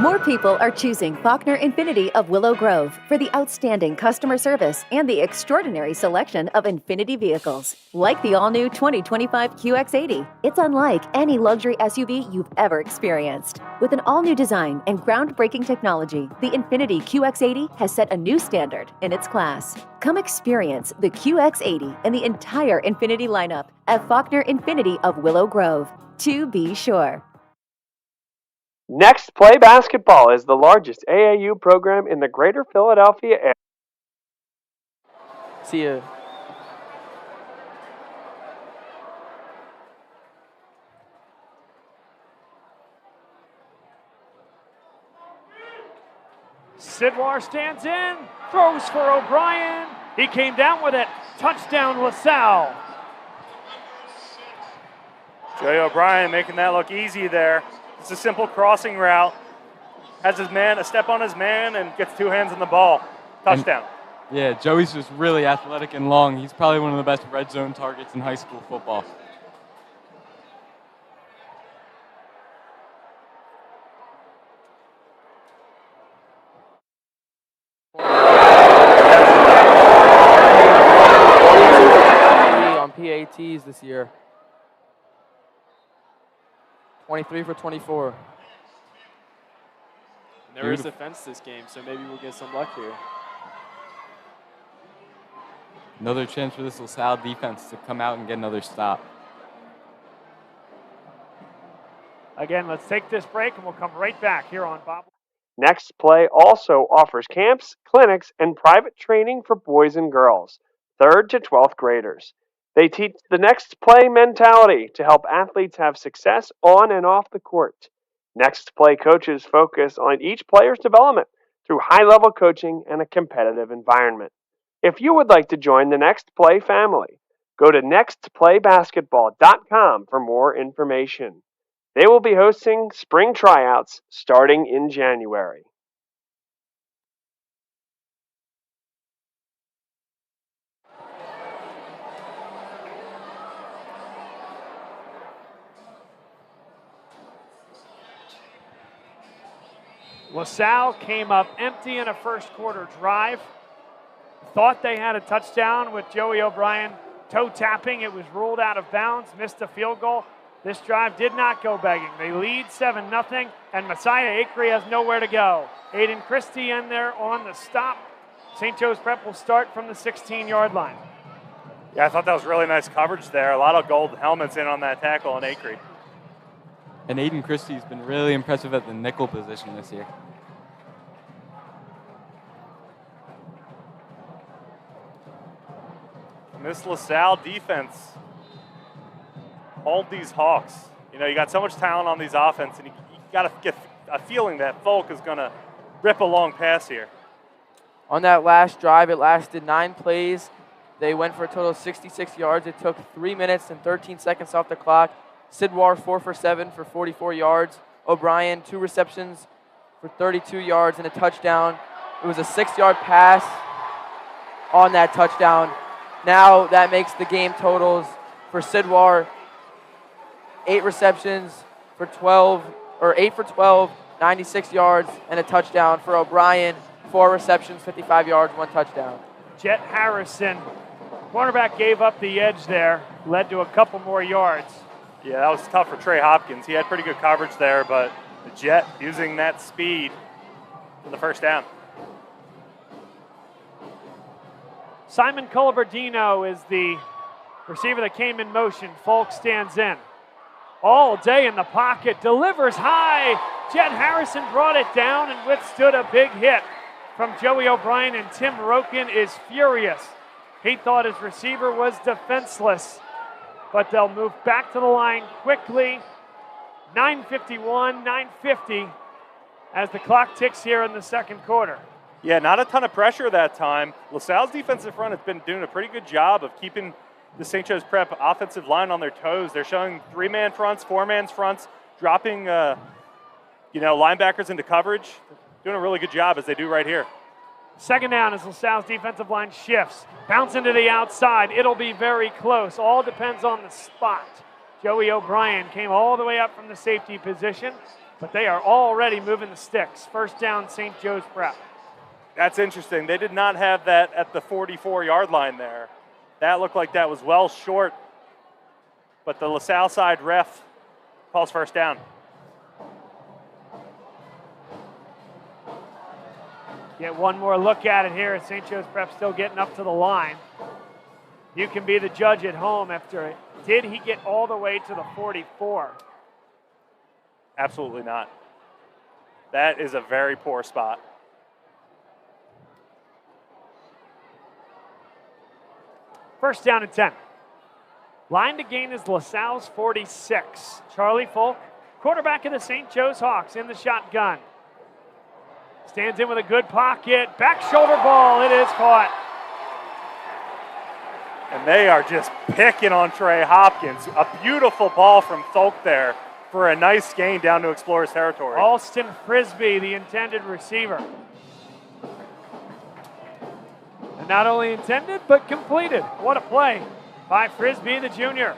More people are choosing Faulkner Infiniti of Willow Grove for the outstanding customer service and the extraordinary selection of Infiniti vehicles. Like the all-new 2025 QX80, it's unlike any luxury SUV you've ever experienced. With an all-new design and groundbreaking technology, the Infiniti QX80 has set a new standard in its class. Come experience the QX80 and the entire Infiniti lineup at Faulkner Infiniti of Willow Grove. To be sure. Next Play Basketball is the largest AAU program in the greater Philadelphia area. See ya. Sidwar stands in, throws for O'Brien. He came down with it. Touchdown, LaSalle. Joey O'Brien making that look easy there. It's a simple crossing route. Has his man, a step on his man, and gets two hands on the ball. Touchdown. Yeah, Joey's just really athletic and long. He's probably one of the best red zone targets in high school football. On PATs this year. 23 for 24. There is a fence this game, so maybe we'll get some luck here. Another chance for this LaSalle defense to come out and get another stop. Again, let's take this break and we'll come right back here on Bob. Next Play also offers camps, clinics, and private training for boys and girls, 3rd to 12th graders. They teach the Next Play mentality to help athletes have success on and off the court. Next Play coaches focus on each player's development through high-level coaching and a competitive environment. If you would like to join the Next Play family, go to nextplaybasketball.com for more information. They will be hosting spring tryouts starting in January. LaSalle came up empty in a first quarter drive. Thought they had a touchdown with Joey O'Brien toe tapping. It was ruled out of bounds, missed a field goal. This drive did not go begging. They lead 7-0, and Messiah Acree has nowhere to go. Aiden Christie in there on the stop. St. Joe's Prep will start from the 16-yard line. Yeah, I thought that was really nice coverage there. A lot of gold helmets in on that tackle on Acree. And Aiden Christie's been really impressive at the nickel position this year. And this LaSalle defense, hold these Hawks. You know, you got so much talent on these offense, and you got to get a feeling that Folk is going to rip a long pass here. On that last drive, it lasted 9 plays. They went for a total of 66 yards. It took 3 minutes and 13 seconds off the clock. Sidwar 4 for 7 for 44 yards. O'Brien 2 receptions for 32 yards and a touchdown. It was a 6-yard pass on that touchdown. Now that makes the game totals for Sidwar 8 receptions for 8 for 12, 96 yards and a touchdown. For O'Brien, 4 receptions, 55 yards, 1 touchdown. Jet Harrison, cornerback, gave up the edge there, led to a couple more yards. Yeah, that was tough for Trey Hopkins. He had pretty good coverage there, but the Jet using that speed for the first down. Simon Culibardino is the Receiver that came in motion. Folk stands in. All day in the pocket. Delivers high. Jet Harrison brought it down and withstood a big hit from Joey O'Brien, and Tim Roken is furious. He thought his receiver was defenseless, but they'll move back to the line quickly. 9:51, 9:50 as the clock ticks here in the second quarter. Yeah, not a ton of pressure that time. LaSalle's defensive front has been doing a pretty good job of keeping the St. Joe's Prep offensive line on their toes. They're showing 3-man fronts, 4-man fronts, dropping linebackers into coverage. Doing a really good job as they do right here. Second down as LaSalle's defensive line shifts. Bounce into the outside. It'll be very close. All depends on the spot. Joey O'Brien came all the way up from the safety position, but they are already moving the sticks. First down, St. Joe's Prep. That's interesting. They did not have that at the 44-yard line there. That looked like that was well short, but the LaSalle side ref calls first down. Get one more look at it here. St. Joe's Prep still getting up to the line. You can be the judge at home after it. Did he get all the way to the 44? Absolutely not. That is a very poor spot. First down and 10. Line to gain is LaSalle's 46. Charlie Folk, quarterback of the St. Joe's Hawks, in the shotgun. Stands in with a good pocket. Back shoulder ball. It is caught. And they are just picking on Trey Hopkins. A beautiful ball from Folk there for a nice gain down to Explorers territory. Alston Frisbee, the intended receiver. And not only intended, but completed. What a play by Frisbee, the junior.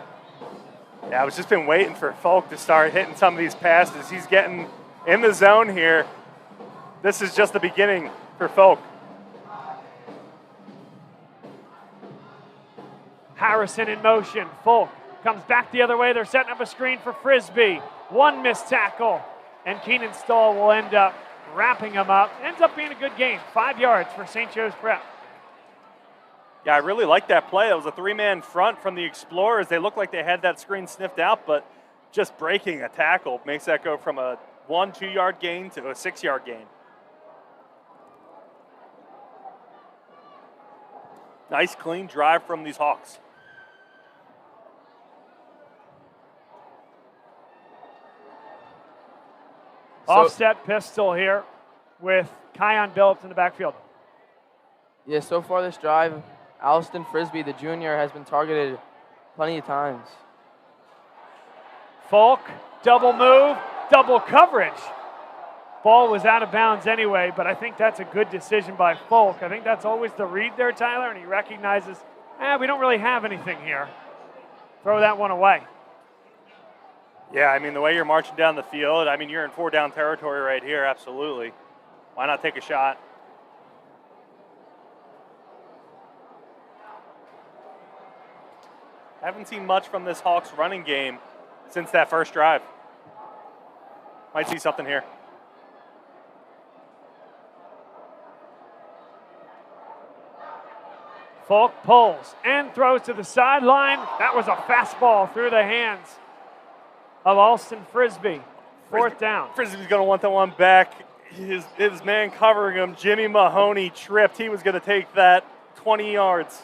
Yeah, I was just been waiting for Folk to start hitting some of these passes. He's getting in the zone here. This is just the beginning for Folk. Harrison in motion. Folk comes back the other way. They're setting up a screen for Frisbee. One missed tackle, and Keenan Stahl will end up wrapping him up. Ends up being a good game. 5 yards for St. Joe's Prep. Yeah, I really like that play. It was a 3-man front from the Explorers. They looked like they had that screen sniffed out, but just breaking a tackle makes that go from a 1-2 yard gain to a 6-yard gain. Nice clean drive from these Hawks. Offset pistol here with Kion Billups in the backfield. Yeah, so far this drive, Alston Frisbee, the junior, has been targeted plenty of times. Folk, double move, double coverage. Ball was out of bounds anyway, but I think that's a good decision by Folk. I think that's always the read there, Tyler, and he recognizes, we don't really have anything here. Throw that one away. Yeah, I mean, the way you're marching down the field, I mean, you're in 4-down territory right here, absolutely. Why not take a shot? I haven't seen much from this Hawks running game since that first drive. Might see something here. Folk pulls and throws to the sideline. That was a fastball through the hands of Alston Frisbee. Fourth down. Frisbee's going to want that one back. His man covering him, Jimmy Mahoney, tripped. He was going to take that 20 yards.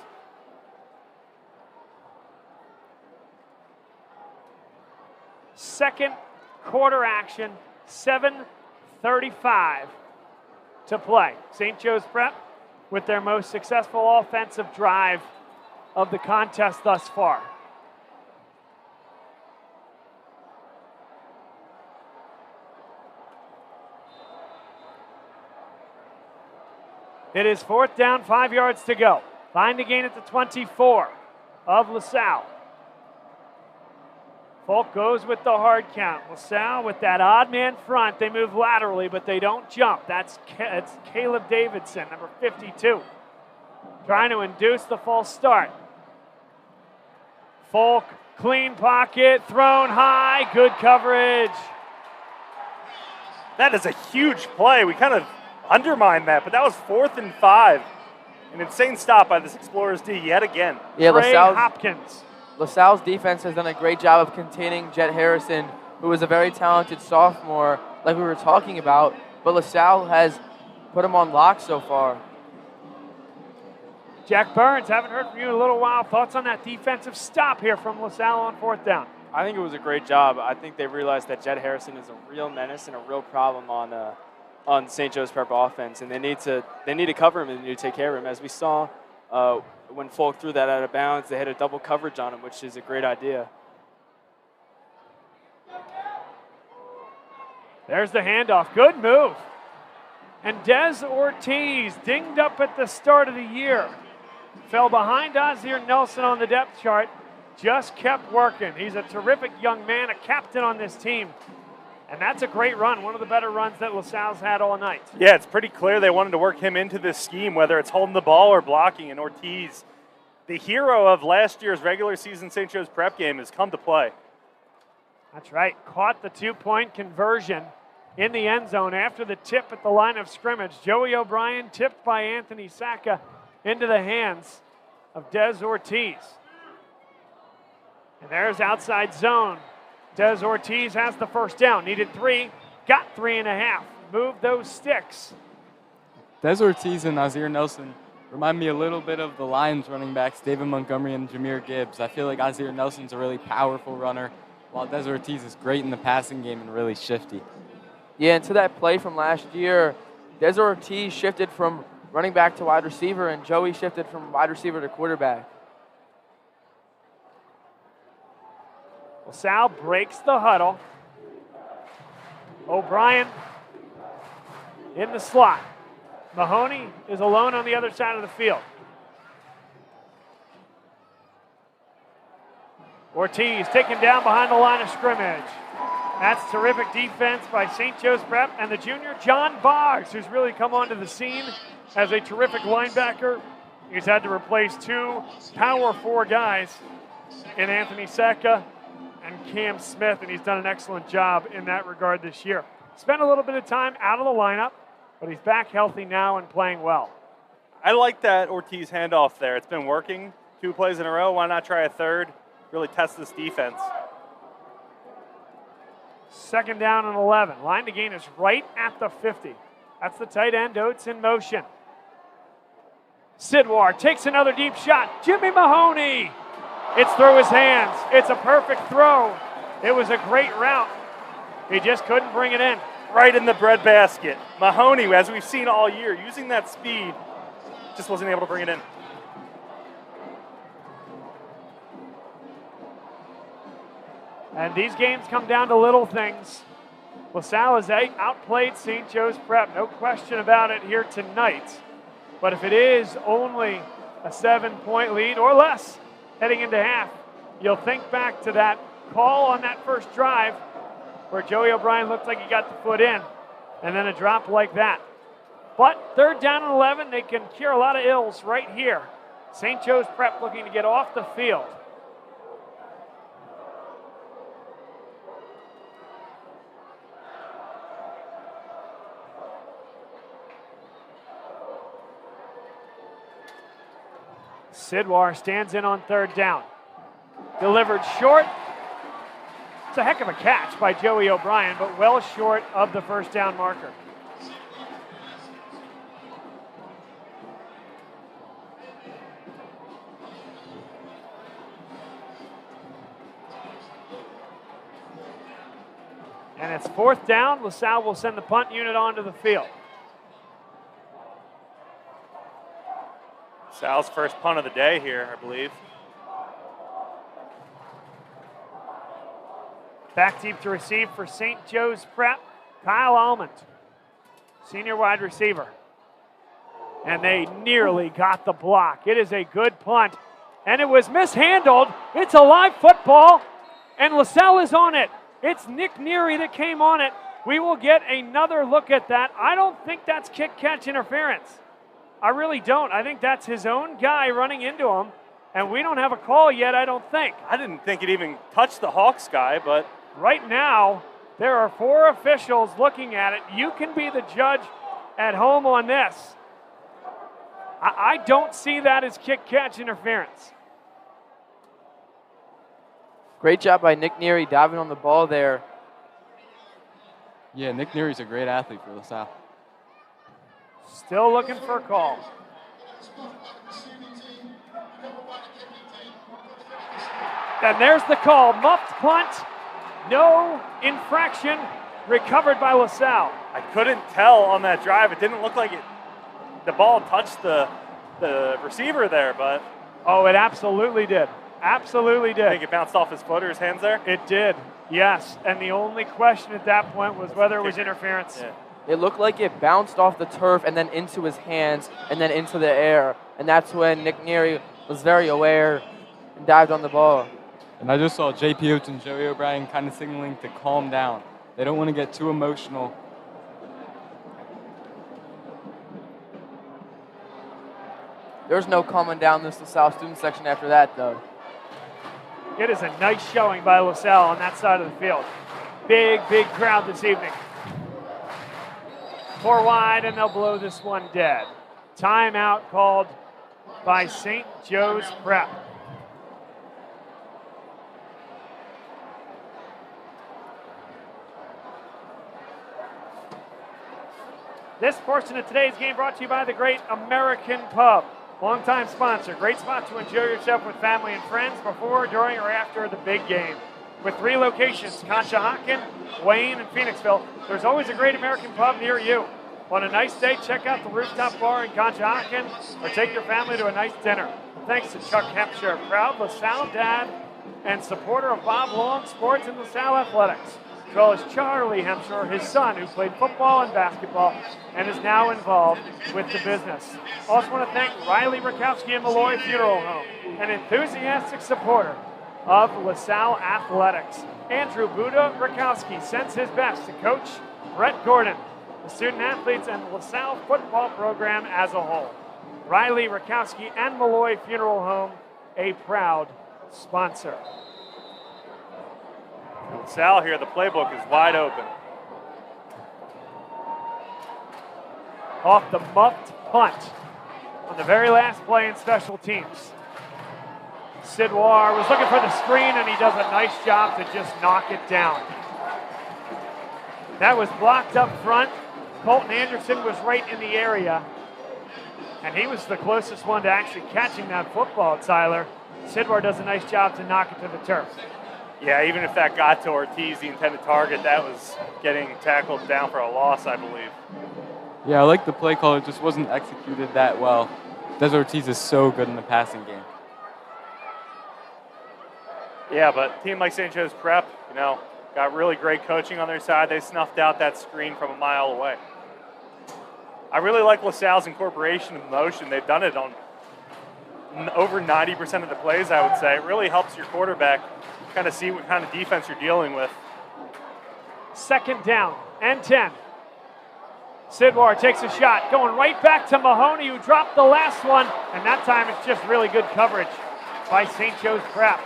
Second quarter action, 7:35 to play. St. Joe's Prep with their most successful offensive drive of the contest thus far. It is fourth down, 5 yards to go. Line to gain at the 24 of LaSalle. Folk goes with the hard count. LaSalle with that odd man front. They move laterally, but they don't jump. It's Caleb Davidson, number 52, trying to induce the false start. Folk, clean pocket, thrown high, good coverage. That is a huge play. We kind of undermined that, but that was 4th and 5. An insane stop by this Explorers D yet again. Yeah, Trey Hopkins LaSalle's defense has done a great job of containing Jet Harrison, who is a very talented sophomore, like we were talking about, but LaSalle has put him on lock so far. Jack Burns, haven't heard from you in a little while. Thoughts on that defensive stop here from LaSalle on 4th down? I think it was a great job. I think they realized that Jet Harrison is a real menace and a real problem on St. Joe's Prep offense, and they need to cover him and they need to take care of him. As we saw when Folk threw that out of bounds, they had a double coverage on him, which is a great idea. There's the handoff. Good move. And Des Ortiz, dinged up at the start of the year, fell behind Ozzie Nelson on the depth chart, just kept working. He's a terrific young man, a captain on this team. And that's a great run, one of the better runs that LaSalle's had all night. Yeah, it's pretty clear they wanted to work him into this scheme, whether it's holding the ball or blocking. And Ortiz, the hero of last year's regular season St. Joe's Prep game, has come to play. That's right. Caught the 2-point conversion in the end zone after the tip at the line of scrimmage. Joey O'Brien tipped by Anthony Sacca into the hands of Des Ortiz. And there's outside zone. Des Ortiz has the first down. Needed 3, got 3.5. Moved those sticks. Des Ortiz and Ozzie Nelson remind me a little bit of the Lions running backs, David Montgomery and Jameer Gibbs. I feel like Ozzie Nelson's a really powerful runner, while Des Ortiz is great in the passing game and really shifty. Yeah, and to that play from last year, Des Ortiz shifted from running back to wide receiver, and Joey shifted from wide receiver to quarterback. LaSalle breaks the huddle. O'Brien in the slot. Mahoney is alone on the other side of the field. Ortiz taken down behind the line of scrimmage. That's terrific defense by St. Joe's Prep and the junior John Boggs, who's really come onto the scene as a terrific linebacker. He's had to replace 2 power 4 guys in Anthony Sacca and Cam Smith, and he's done an excellent job in that regard this year. Spent a little bit of time out of the lineup, but he's back healthy now and playing well. I like that Ortiz handoff there. It's been working 2 plays in a row. Why not try a third? Really test this defense. 2nd down and 11. Line to gain is right at the 50. That's the tight end, Oates in motion. Sidwar takes another deep shot. Jimmy Mahoney. It's through his hands. It's a perfect throw. It was a great route. He just couldn't bring it in. Right in the breadbasket. Mahoney, as we've seen all year, using that speed, just wasn't able to bring it in. And these games come down to little things. LaSalle has outplayed St. Joe's Prep, no question about it here tonight. But if it is only a 7-point lead or less heading into half, you'll think back to that call on that first drive where Joey O'Brien looked like he got the foot in, and then a drop like that. But 3rd down and 11, they can cure a lot of ills right here. St. Joe's Prep looking to get off the field. Sidwar stands in on 3rd down. Delivered short. It's a heck of a catch by Joey O'Brien, but well short of the 1st down marker. And it's 4th down. LaSalle will send the punt unit onto the field. Sal's first punt of the day here, I believe. Back deep to receive for St. Joe's Prep, Kyle Almond, senior wide receiver. And they nearly got the block. It is a good punt, and it was mishandled. It's a live football, and LaSalle is on it. It's Nick Neary that came on it. We will get another look at that. I don't think that's kick-catch interference. I really don't. I think that's his own guy running into him, and we don't have a call yet, I don't think. I didn't think it even touched the Hawks guy, but... Right now, there are 4 officials looking at it. You can be the judge at home on this. I don't see that as kick-catch interference. Great job by Nick Neary diving on the ball there. Yeah, Nick Neary's a great athlete for LaSalle. Still looking for a call. And there's the call. Muffed punt. No infraction. Recovered by LaSalle. I couldn't tell on that drive. It didn't look like the ball touched the receiver there, but. Oh, it absolutely did. Absolutely did. I think it bounced off his foot or his hands there? It did, yes. And the only question at that point was whether it was interference. Yeah. It looked like it bounced off the turf and then into his hands and then into the air. And that's when Nick Neary was very aware and dived on the ball. And I just saw J.P. Oates and Joey O'Brien kind of signaling to calm down. They don't want to get too emotional. There's no calming down this LaSalle student section after that, though. It is a nice showing by LaSalle on that side of the field. Big, big crowd this evening. 4 wide, and they'll blow this one dead. Timeout called by St. Joe's Prep. This portion of today's game brought to you by the Great American Pub. Longtime sponsor. Great spot to enjoy yourself with family and friends before, during, or after the big game. With 3 locations, Conshohocken, Wayne, and Phoenixville, there's always a Great American Pub near you. On a nice day, check out the rooftop bar in Conshohocken or take your family to a nice dinner. Thanks to Chuck Hempshire, proud LaSalle dad and supporter of Bob Long Sports and LaSalle Athletics, as well as Charlie Hempshire, his son, who played football and basketball and is now involved with the business. Also want to thank Riley Rakowski and Malloy Funeral Home, an enthusiastic supporter of LaSalle Athletics. Andrew Buda Rakowski sends his best to Coach Brett Gordon, the student athletes, and the LaSalle football program as a whole. Riley Rakowski and Malloy Funeral Home, a proud sponsor. LaSalle here, the playbook is wide open. Off the muffed punt on the very last play in special teams. Sidwar was looking for the screen, and he does a nice job to just knock it down. That was blocked up front. Colton Anderson was right in the area, and he was the closest one to actually catching that football, Tyler. Sidwar does a nice job to knock it to the turf. Yeah, even if that got to Ortiz, the intended target, that was getting tackled down for a loss, I believe. Yeah, I like the play call. It just wasn't executed that well. Des Ortiz is so good in the passing game. Yeah, but a team like St. Joe's Prep, got really great coaching on their side. They snuffed out that screen from a mile away. I really like LaSalle's incorporation of motion. They've done it on over 90% of the plays, I would say. It really helps your quarterback kind of see what kind of defense you're dealing with. 2nd down and 10. Sidwar takes a shot, going right back to Mahoney, who dropped the last one, and that time it's just really good coverage by St. Joe's Prep.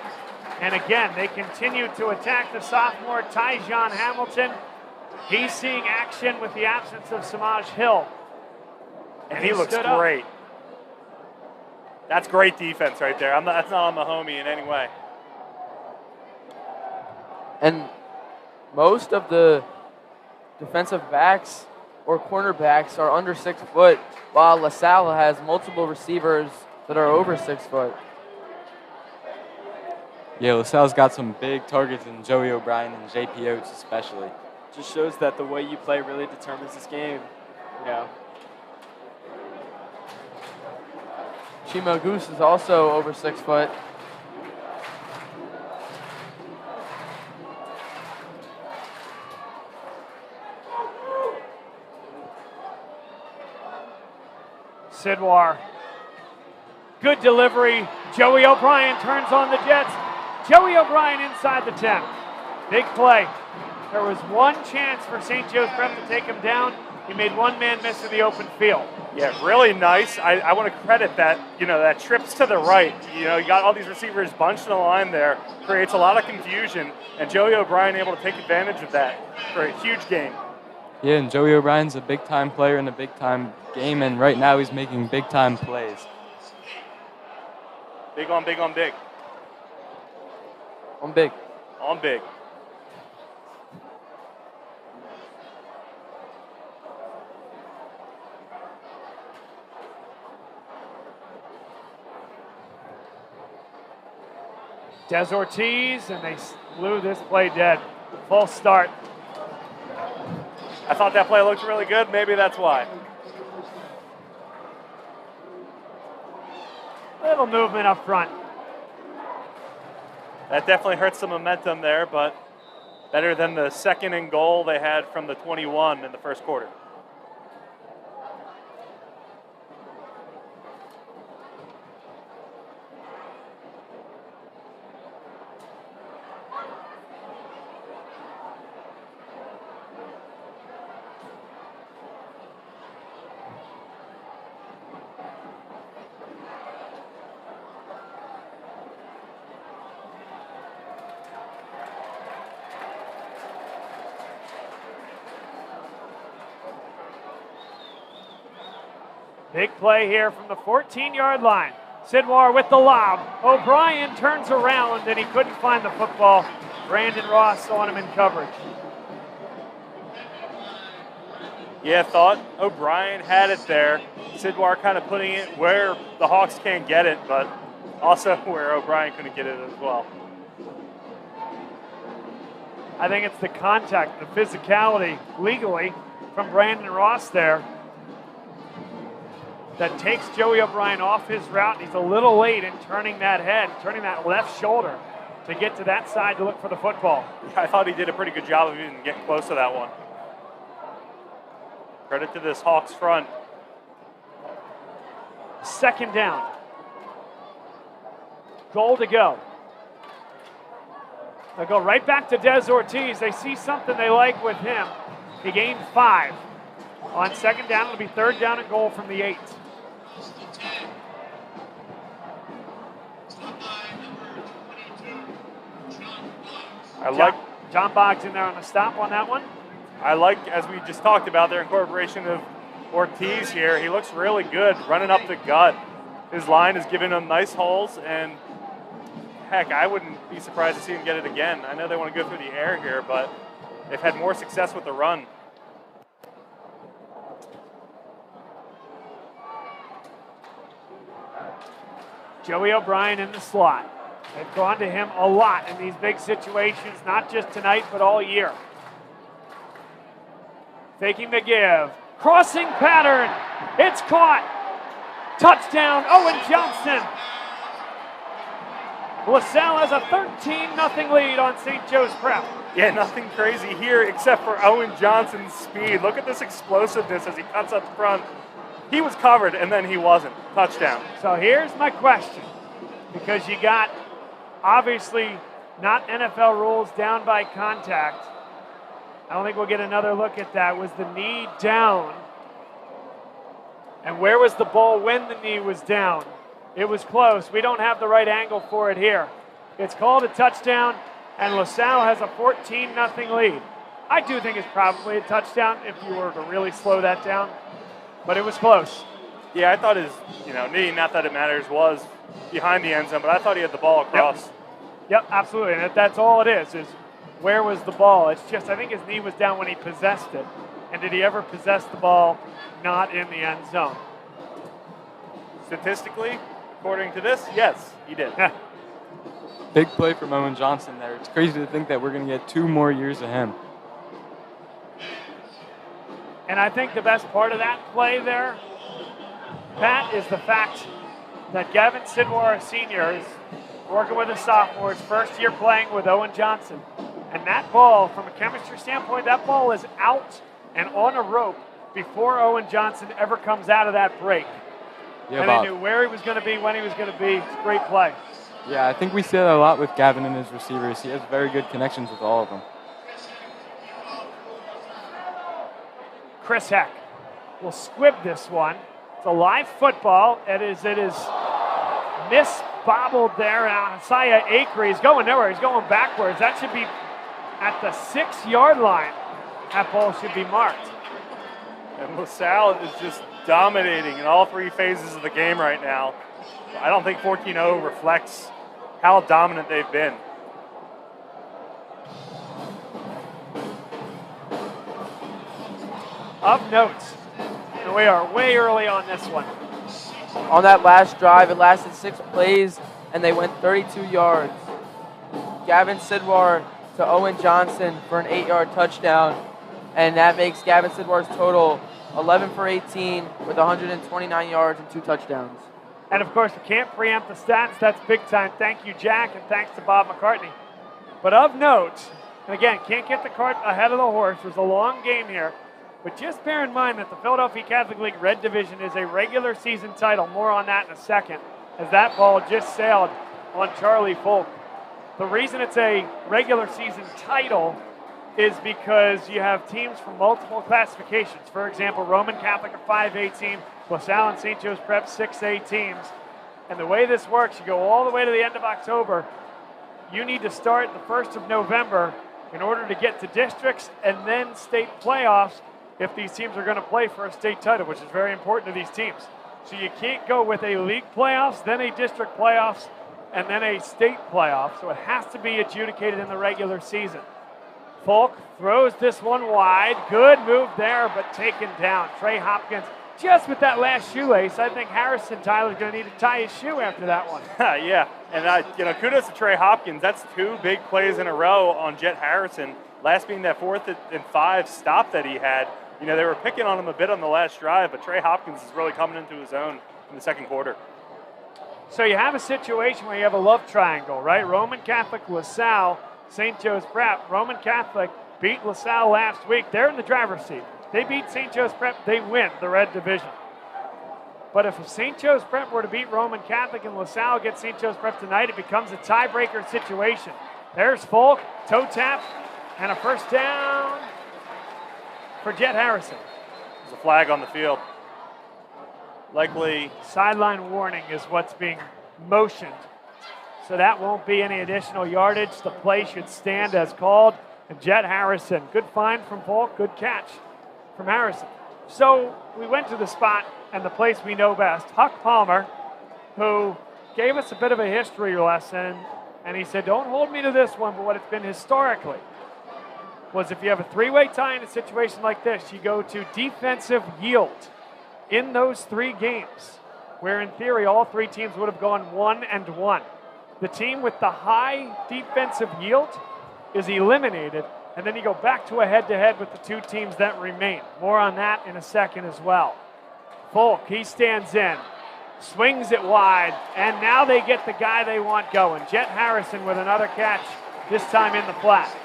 And again, they continue to attack the sophomore Tyjon Hamilton. He's seeing action with the absence of Samaj Hill. And he looks great. That's great defense right there. That's not on Mahoney in any way. And most of the defensive backs or cornerbacks are under 6 foot, while LaSalle has multiple receivers that are over 6 foot. Yeah, LaSalle's got some big targets in Joey O'Brien and J.P. Oates especially. Just shows that the way you play really determines this game, Chimo Goose is also over 6 foot. Sidwar. Good delivery. Joey O'Brien turns on the Jets. Joey O'Brien inside the 10. Big play. There was one chance for St. Joe's Prep to take him down. He made one man miss in the open field. Yeah, really nice. I want to credit that, that trips to the right. You got all these receivers bunched in a line there. Creates a lot of confusion. And Joey O'Brien able to take advantage of that for a huge gain. Yeah, and Joey O'Brien's a big-time player in a big-time game, and right now he's making big-time plays. Big on big on big. On big. On big. Des Ortiz, and they blew this play dead. Full start. I thought that play looked really good. Maybe that's why. Little movement up front. That definitely hurts the momentum there, but better than the 2nd and goal they had from the 21 in the first quarter. Big play here from the 14-yard line. Sidwar with the lob. O'Brien turns around and he couldn't find the football. Brandon Ross on him in coverage. Yeah, thought O'Brien had it there. Sidwar kind of putting it where the Hawks can't get it, but also where O'Brien couldn't get it as well. I think it's the contact, the physicality legally from Brandon Ross there that takes Joey O'Brien off his route. He's a little late in turning that head, turning that left shoulder to get to that side to look for the football. I thought he did a pretty good job of even getting close to that one. Credit to this Hawks front. 2nd down. Goal to go. They'll go right back to Des Ortiz. They see something they like with him. He gained 5. On 2nd down, it'll be 3rd down and goal from the 8. John Boggs in there on the stop on that one. I like, as we just talked about, their incorporation of Ortiz here. He looks really good running up the gut. His line is giving him nice holes, and heck, I wouldn't be surprised to see him get it again. I know they want to go through the air here, but they've had more success with the run. Joey O'Brien in the slot. They've gone to him a lot in these big situations, not just tonight, but all year. Faking the give. Crossing pattern. It's caught. Touchdown, Owen Johnson. LaSalle has a 13-0 lead on St. Joe's Prep. Yeah, nothing crazy here except for Owen Johnson's speed. Look at this explosiveness as he cuts up front. He was covered, and then he wasn't. Touchdown. So here's my question, because you got, obviously, not NFL rules down by contact. I don't think we'll get another look at that. Was the knee down? And where was the ball when the knee was down? It was close. We don't have the right angle for it here. It's called a touchdown, and LaSalle has a 14-0 lead. I do think it's probably a touchdown if you were to really slow that down, but it was close. Yeah, I thought his knee, not that it matters, was behind the end zone, but I thought he had the ball across. Yep, absolutely, and that's all it is where was the ball. It's just, I think his knee was down when he possessed it. And did he ever possess the ball not in the end zone? Statistically, according to this, yes, he did. Big play from Owen Johnson there. It's crazy to think that we're going to get 2 more years of him. And I think the best part of that play there, Pat, is the fact that Gavin Sidwar, Sr., is working with a sophomore, his first year playing with Owen Johnson. And that ball, from a chemistry standpoint, that ball is out and on a rope before Owen Johnson ever comes out of that break. Yeah, and Bob. they knew where he was going to be, when he was going to be. It's a great play. Yeah, I think we see that a lot with Gavin and his receivers. He has very good connections with all of them. Chris Heck will squib this one. It's a live football. It is misbobbled there. Isaiah Acre, he's going nowhere. He's going backwards. That should be at the 6-yard line. That ball should be marked. And LaSalle is just dominating in all 3 phases of the game right now. I don't think 14-0 reflects how dominant they've been. of note, and we are way early on this one. On that last drive, it lasted 6 plays, and they went 32 yards. Gavin Sidwar to Owen Johnson for an 8-yard touchdown, and that makes Gavin Sidwar's total 11 for 18 with 129 yards and 2 touchdowns. And of course, we can't preempt the stats. That's big time. Thank you, Jack, and thanks to Bob McCartney. But of note, and again, can't get the cart ahead of the horse. There's a long game here. But just bear in mind that the Philadelphia Catholic League Red Division is a regular season title. More on that in a second, as that ball just sailed on Charlie Folk. The reason it's a regular season title is because you have teams from multiple classifications. For example, Roman Catholic, a 5A team, LaSalle and St. Joe's Prep, 6A teams. And the way this works, you go all the way to the end of October. You need to start the 1st of November in order to get to districts and then state playoffs if these teams are going to play for a state title, which is very important to these teams. So you can't go with a league playoffs, then a district playoffs, and then a state playoff. So it has to be adjudicated in the regular season. Folk throws this one wide. Good move there, but taken down. Trey Hopkins just with that last shoelace. I think Harrison Tyler's going to need to tie his shoe after that one. Yeah, and kudos to Trey Hopkins. That's 2 big plays in a row on Jet Harrison. Last being that 4th and 5 stop that he had. They were picking on him a bit on the last drive, but Trey Hopkins is really coming into his own in the second quarter. So you have a situation where you have a love triangle, right? Roman Catholic, LaSalle, St. Joe's Prep. Roman Catholic beat LaSalle last week. They're in the driver's seat. They beat St. Joe's Prep. They win the Red Division. But if St. Joe's Prep were to beat Roman Catholic and LaSalle gets St. Joe's Prep tonight, it becomes a tiebreaker situation. There's Folk, toe tap, and a first down for Jet Harrison. There's a flag on the field. Likely sideline warning is what's being motioned. So that won't be any additional yardage. The play should stand as called. And Jet Harrison, good find from Folk, good catch from Harrison. So we went to the spot and the place we know best. Huck Palmer, who gave us a bit of a history lesson, and he said, don't hold me to this one, but what it's been historically was if you have a 3-way tie in a situation like this, you go to defensive yield in those 3 games, where in theory all 3 teams would have gone 1-1. The team with the high defensive yield is eliminated, and then you go back to a head-to-head with the 2 teams that remain. More on that in a second as well. Folk, he stands in, swings it wide, and now they get the guy they want going. Jet Harrison with another catch, this time in the flat.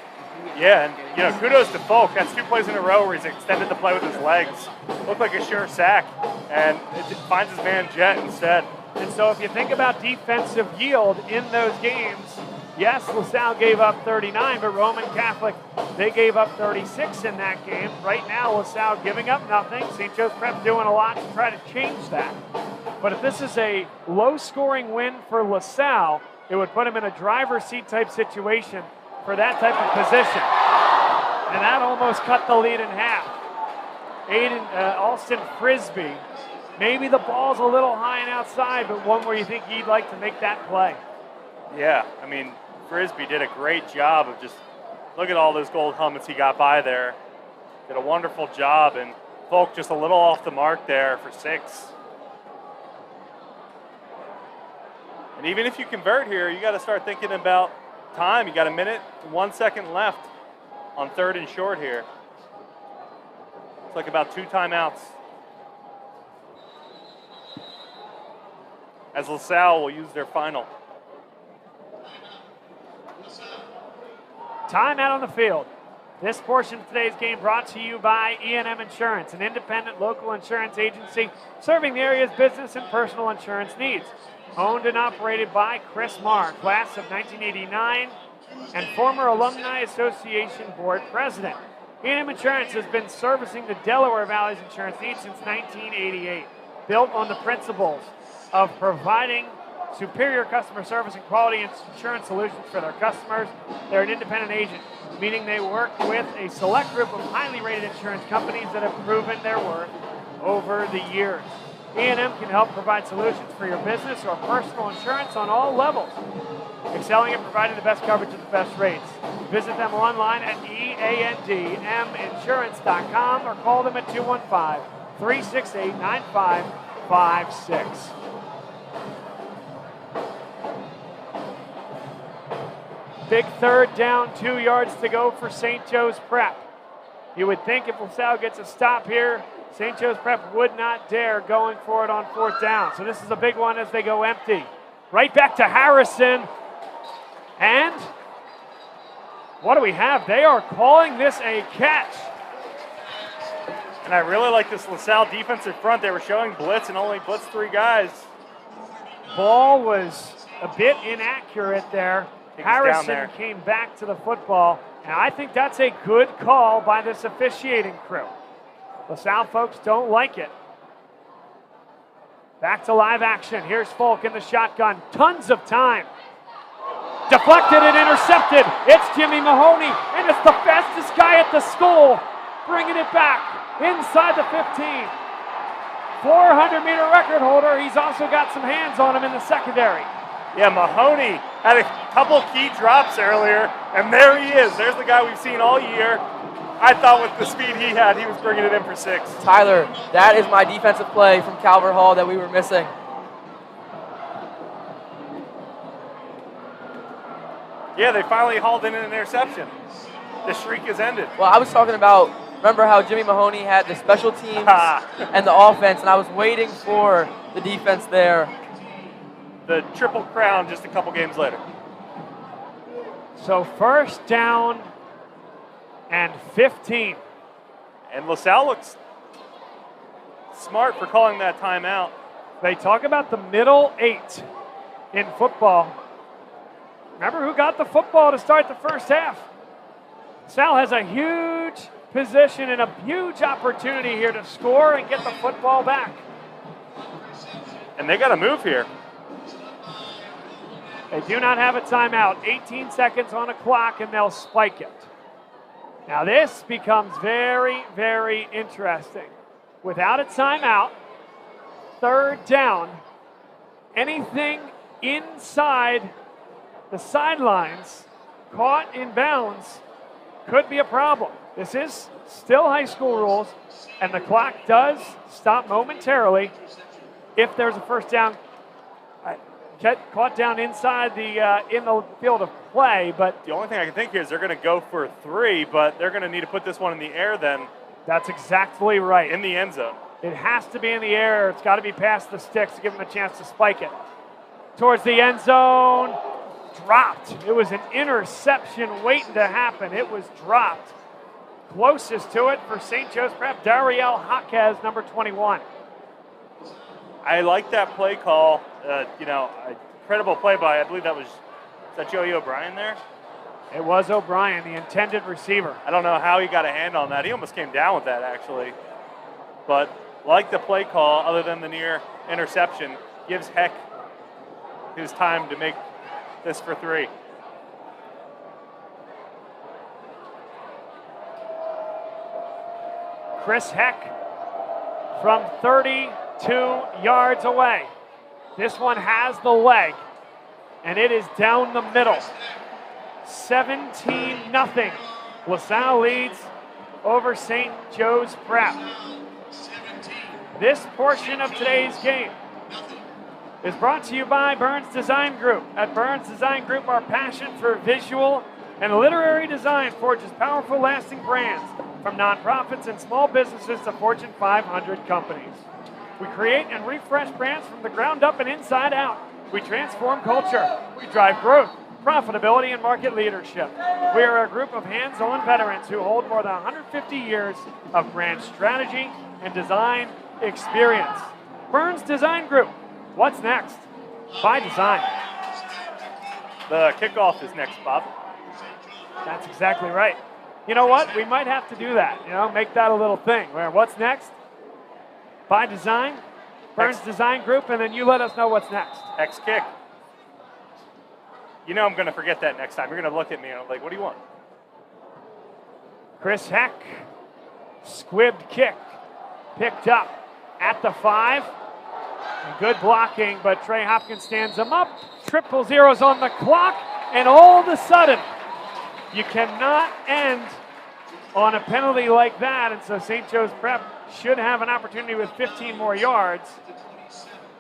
Yeah, and kudos to Folk. That's 2 plays in a row where he's extended the play with his legs. Looked like a sure sack, and it finds his man Jet instead. And so if you think about defensive yield in those games, yes, LaSalle gave up 39, but Roman Catholic, they gave up 36 in that game. Right now, LaSalle giving up nothing. St. Joe's Prep doing a lot to try to change that. But if this is a low-scoring win for LaSalle, it would put them in a driver's seat type situation for that type of position. And that almost cut the lead in half. Alston Frisbee. Maybe the ball's a little high and outside, but one where you think he'd like to make that play. Yeah, Frisbee did a great job of just, look at all those gold helmets he got by there. Did a wonderful job, and Folk just a little off the mark there for 6. And even if you convert here, you got to start thinking about time. You got 1 minute and 1 second left on 3rd and short here. It's like about 2 timeouts. As LaSalle will use their final. Timeout on the field. This portion of today's game brought to you by E&M Insurance, an independent local insurance agency serving the area's business and personal insurance needs. Owned and operated by Chris Marr, class of 1989, and former Alumni Association Board President. E&M Insurance has been servicing the Delaware Valley's insurance needs since 1988, built on the principles of providing superior customer service and quality insurance solutions for their customers. They're an independent agent, meaning they work with a select group of highly rated insurance companies that have proven their worth over the years. E&M can help provide solutions for your business or personal insurance on all levels. excelling at providing the best coverage at the best rates. Visit them online at eandminsurance.com or call them at 215-368-9556. Big third down, 2 yards to go for St. Joe's Prep. You would think if LaSalle gets a stop here, St. Joe's Prep would not dare going for it on 4th down. So this is a big one as they go empty. Right back to Harrison. And what do we have? They are calling this a catch. And I really like this LaSalle defensive front. They were showing blitz and only blitzed 3 guys. Ball was a bit inaccurate there. Harrison came back to the football, and I think that's a good call by this officiating crew. LaSalle folks don't like it. Back to live action. Here's Folk in the shotgun. Tons of time. Deflected and intercepted. It's Jimmy Mahoney, and it's the fastest guy at the school, bringing it back inside the 15. 400-meter record holder. He's also got some hands on him in the secondary. Yeah, Mahoney had a couple key drops earlier, and there he is. There's the guy we've seen all year. I thought with the speed he had, he was bringing it in for 6. Tyler, that is my defensive play from Calvert Hall that we were missing. Yeah, they finally hauled in an interception. The streak has ended. Well, I was talking about, remember how Jimmy Mahoney had the special teams and the offense, and I was waiting for the defense there. The Triple Crown just a couple games later. So 1st down and 15. And LaSalle looks smart for calling that timeout. They talk about the middle 8 in football. Remember who got the football to start the first half? LaSalle has a huge position and a huge opportunity here to score and get the football back. And they got to move here. They do not have a timeout. 18 seconds on a clock, and they'll spike it. Now this becomes very, very interesting. Without a timeout, 3rd down, anything inside the sidelines caught in bounds could be a problem. This is still high school rules, and the clock does stop momentarily if there's a 1st down caught down inside in the field of play. But the only thing I can think here is they're going to go for 3, but they're going to need to put this one in the air then. That's exactly right. In the end zone. It has to be in the air. It's got to be past the sticks to give them a chance to spike it. Towards the end zone. Dropped. It was an interception waiting to happen. It was dropped. Closest to it for St. Joe's Prep, Dariel Jaquez, number 21. I like that play call. Incredible play by, I believe is that Joey O'Brien there? It was O'Brien, the intended receiver. I don't know how he got a hand on that. He almost came down with that, actually. But like the play call, other than the near interception, gives Heck his time to make this for 3. Chris Heck from 32 yards away. This one has the leg, and it is down the middle. 17-0. LaSalle leads over St. Joe's Prep. This portion of today's game is brought to you by Burns Design Group. At Burns Design Group, our passion for visual and literary design forges powerful, lasting brands from nonprofits and small businesses to Fortune 500 companies. We create and refresh brands from the ground up and inside out. We transform culture. We drive growth, profitability, and market leadership. We are a group of hands-on veterans who hold more than 150 years of brand strategy and design experience. Burns Design Group. What's next? By design. The kickoff is next, Bob. That's exactly right. You know what? We might have to do that. Make that a little thing. Where what's next? By design, Burns Design Group, and then you let us know what's next. X kick. I'm going to forget that next time. You're going to look at me and I'm like, what do you want? Chris Heck, squibbed kick, picked up at the 5. And good blocking, but Trey Hopkins stands him up. Triple zeros on the clock, and all of a sudden, you cannot end on a penalty like that, and so St. Joe's Prep should have an opportunity with 15 more yards,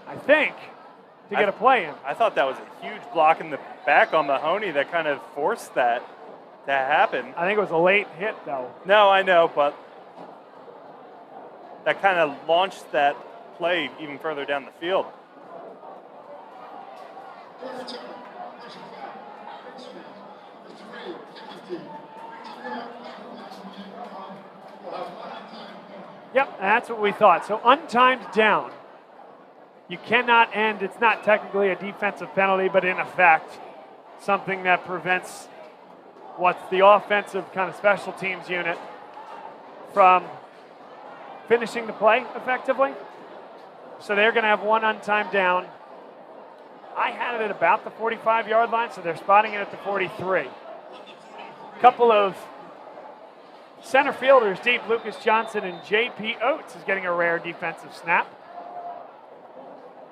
I think, to get a play in. I thought that was a huge block in the back on Mahoney that kind of forced that to happen. I think it was a late hit, though. No, I know, but that kind of launched that play even further down the field. Yep, that's what we thought. So untimed down. You cannot end. It's not technically a defensive penalty, but in effect, something that prevents what's the offensive kind of special teams unit from finishing the play effectively. So they're going to have one untimed down. I had it at about the 45-yard line, so they're spotting it at the 43. Couple of center fielders deep. Lucas Johnson and J.P. Oates is getting a rare defensive snap.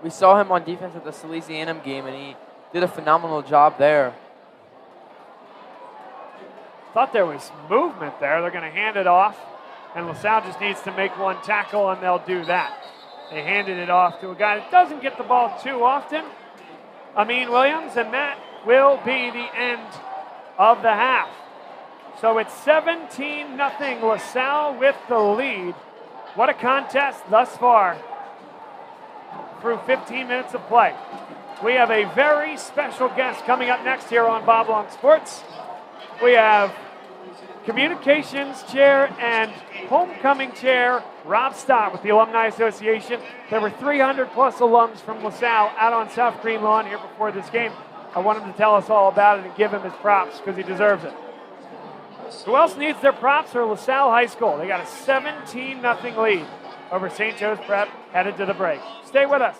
We saw him on defense at the Salesianum game, and he did a phenomenal job there. Thought there was movement there. They're going to hand it off, and LaSalle just needs to make one tackle, and they'll do that. They handed it off to a guy that doesn't get the ball too often, Amin Williams, and that will be the end of the half. So it's 17-0 LaSalle with the lead. What a contest thus far through 15 minutes of play. We have a very special guest coming up next here on Bob Long Sports. We have Communications Chair and Homecoming Chair Rob Stott with the Alumni Association. There were 300 plus alums from LaSalle out on South Green Lawn here before this game. I want him to tell us all about it and give him his props because he deserves it. Who else needs their props for LaSalle High School? They got a 17-0 lead over St. Joe's Prep headed to the break. Stay with us.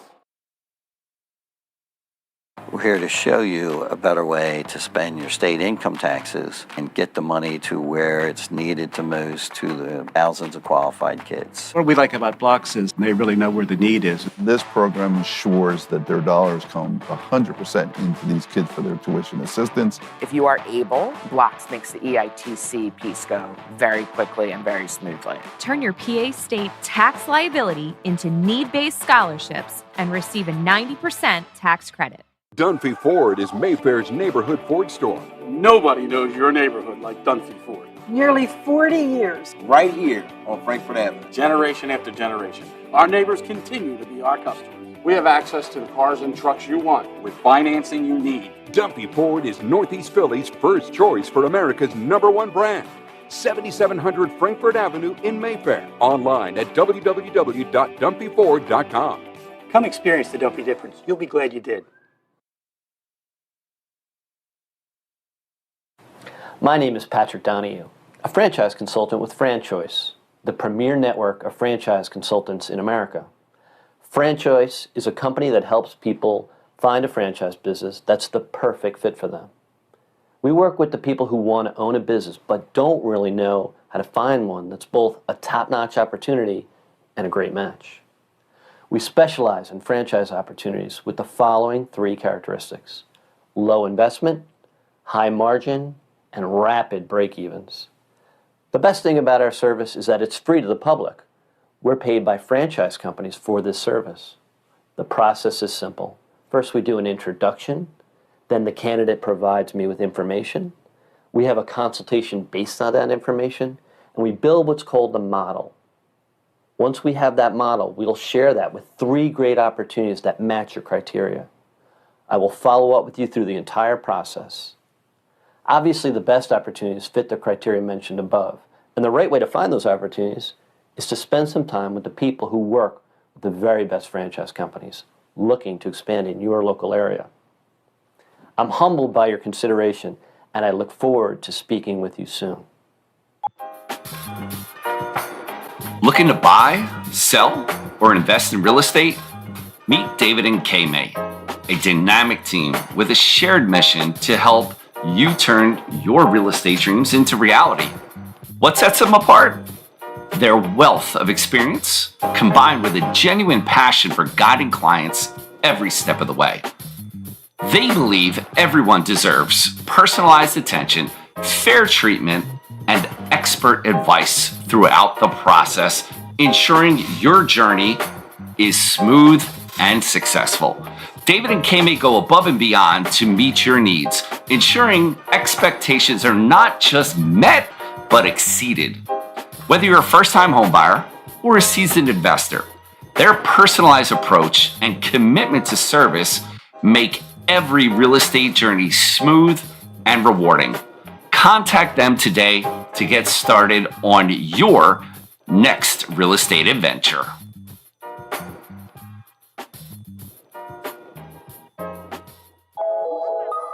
We're here to show you a better way to spend your state income taxes and get the money to where it's needed to most to the thousands of qualified kids. What we like about Blocks is they really know where the need is. This program ensures that their dollars come 100% into these kids for their tuition assistance. If you are able, Blocks makes the EITC piece go very quickly and very smoothly. Turn your PA State tax liability into need-based scholarships and receive a 90% tax credit. Dunphy Ford is Mayfair's neighborhood Ford store. Nobody knows your neighborhood like Dunphy Ford. Nearly 40 years. Right here on Frankfurt Avenue. Generation after generation. Our neighbors continue to be our customers. We have access to the cars and trucks you want with financing you need. Dunphy Ford is Northeast Philly's first choice for America's #1 brand. 7700 Frankfurt Avenue in Mayfair. Online at www.dunphyford.com. Come experience the Dunphy difference. You'll be glad you did. My name is Patrick Donahue, a franchise consultant with FranChoice, the premier network of franchise consultants in America. FranChoice is a company that helps people find a franchise business that's the perfect fit for them. We work with the people who want to own a business but don't really know how to find one that's both a top-notch opportunity and a great match. We specialize in franchise opportunities with the following 3 characteristics: low investment, high margin, and rapid break-evens. The best thing about our service is that it's free to the public. We're paid by franchise companies for this service. The process is simple. First, we do an introduction. Then the candidate provides me with information. We have a consultation based on that information, and we build what's called the model. Once we have that model, we'll share that with 3 great opportunities that match your criteria. I will follow up with you through the entire process. Obviously, the best opportunities fit the criteria mentioned above, and the right way to find those opportunities is to spend some time with the people who work with the very best franchise companies looking to expand in your local area. I'm humbled by your consideration, and I look forward to speaking with you soon. Looking to buy, sell, or invest in real estate? Meet David and K-May, a dynamic team with a shared mission to help you turn your real estate dreams into reality. What sets them apart? Their wealth of experience, combined with a genuine passion for guiding clients every step of the way. They believe everyone deserves personalized attention, fair treatment, and expert advice throughout the process, ensuring your journey is smooth and successful. David and Kay go above and beyond to meet your needs, ensuring expectations are not just met, but exceeded. Whether you're a first-time homebuyer or a seasoned investor, their personalized approach and commitment to service make every real estate journey smooth and rewarding. Contact them today to get started on your next real estate adventure.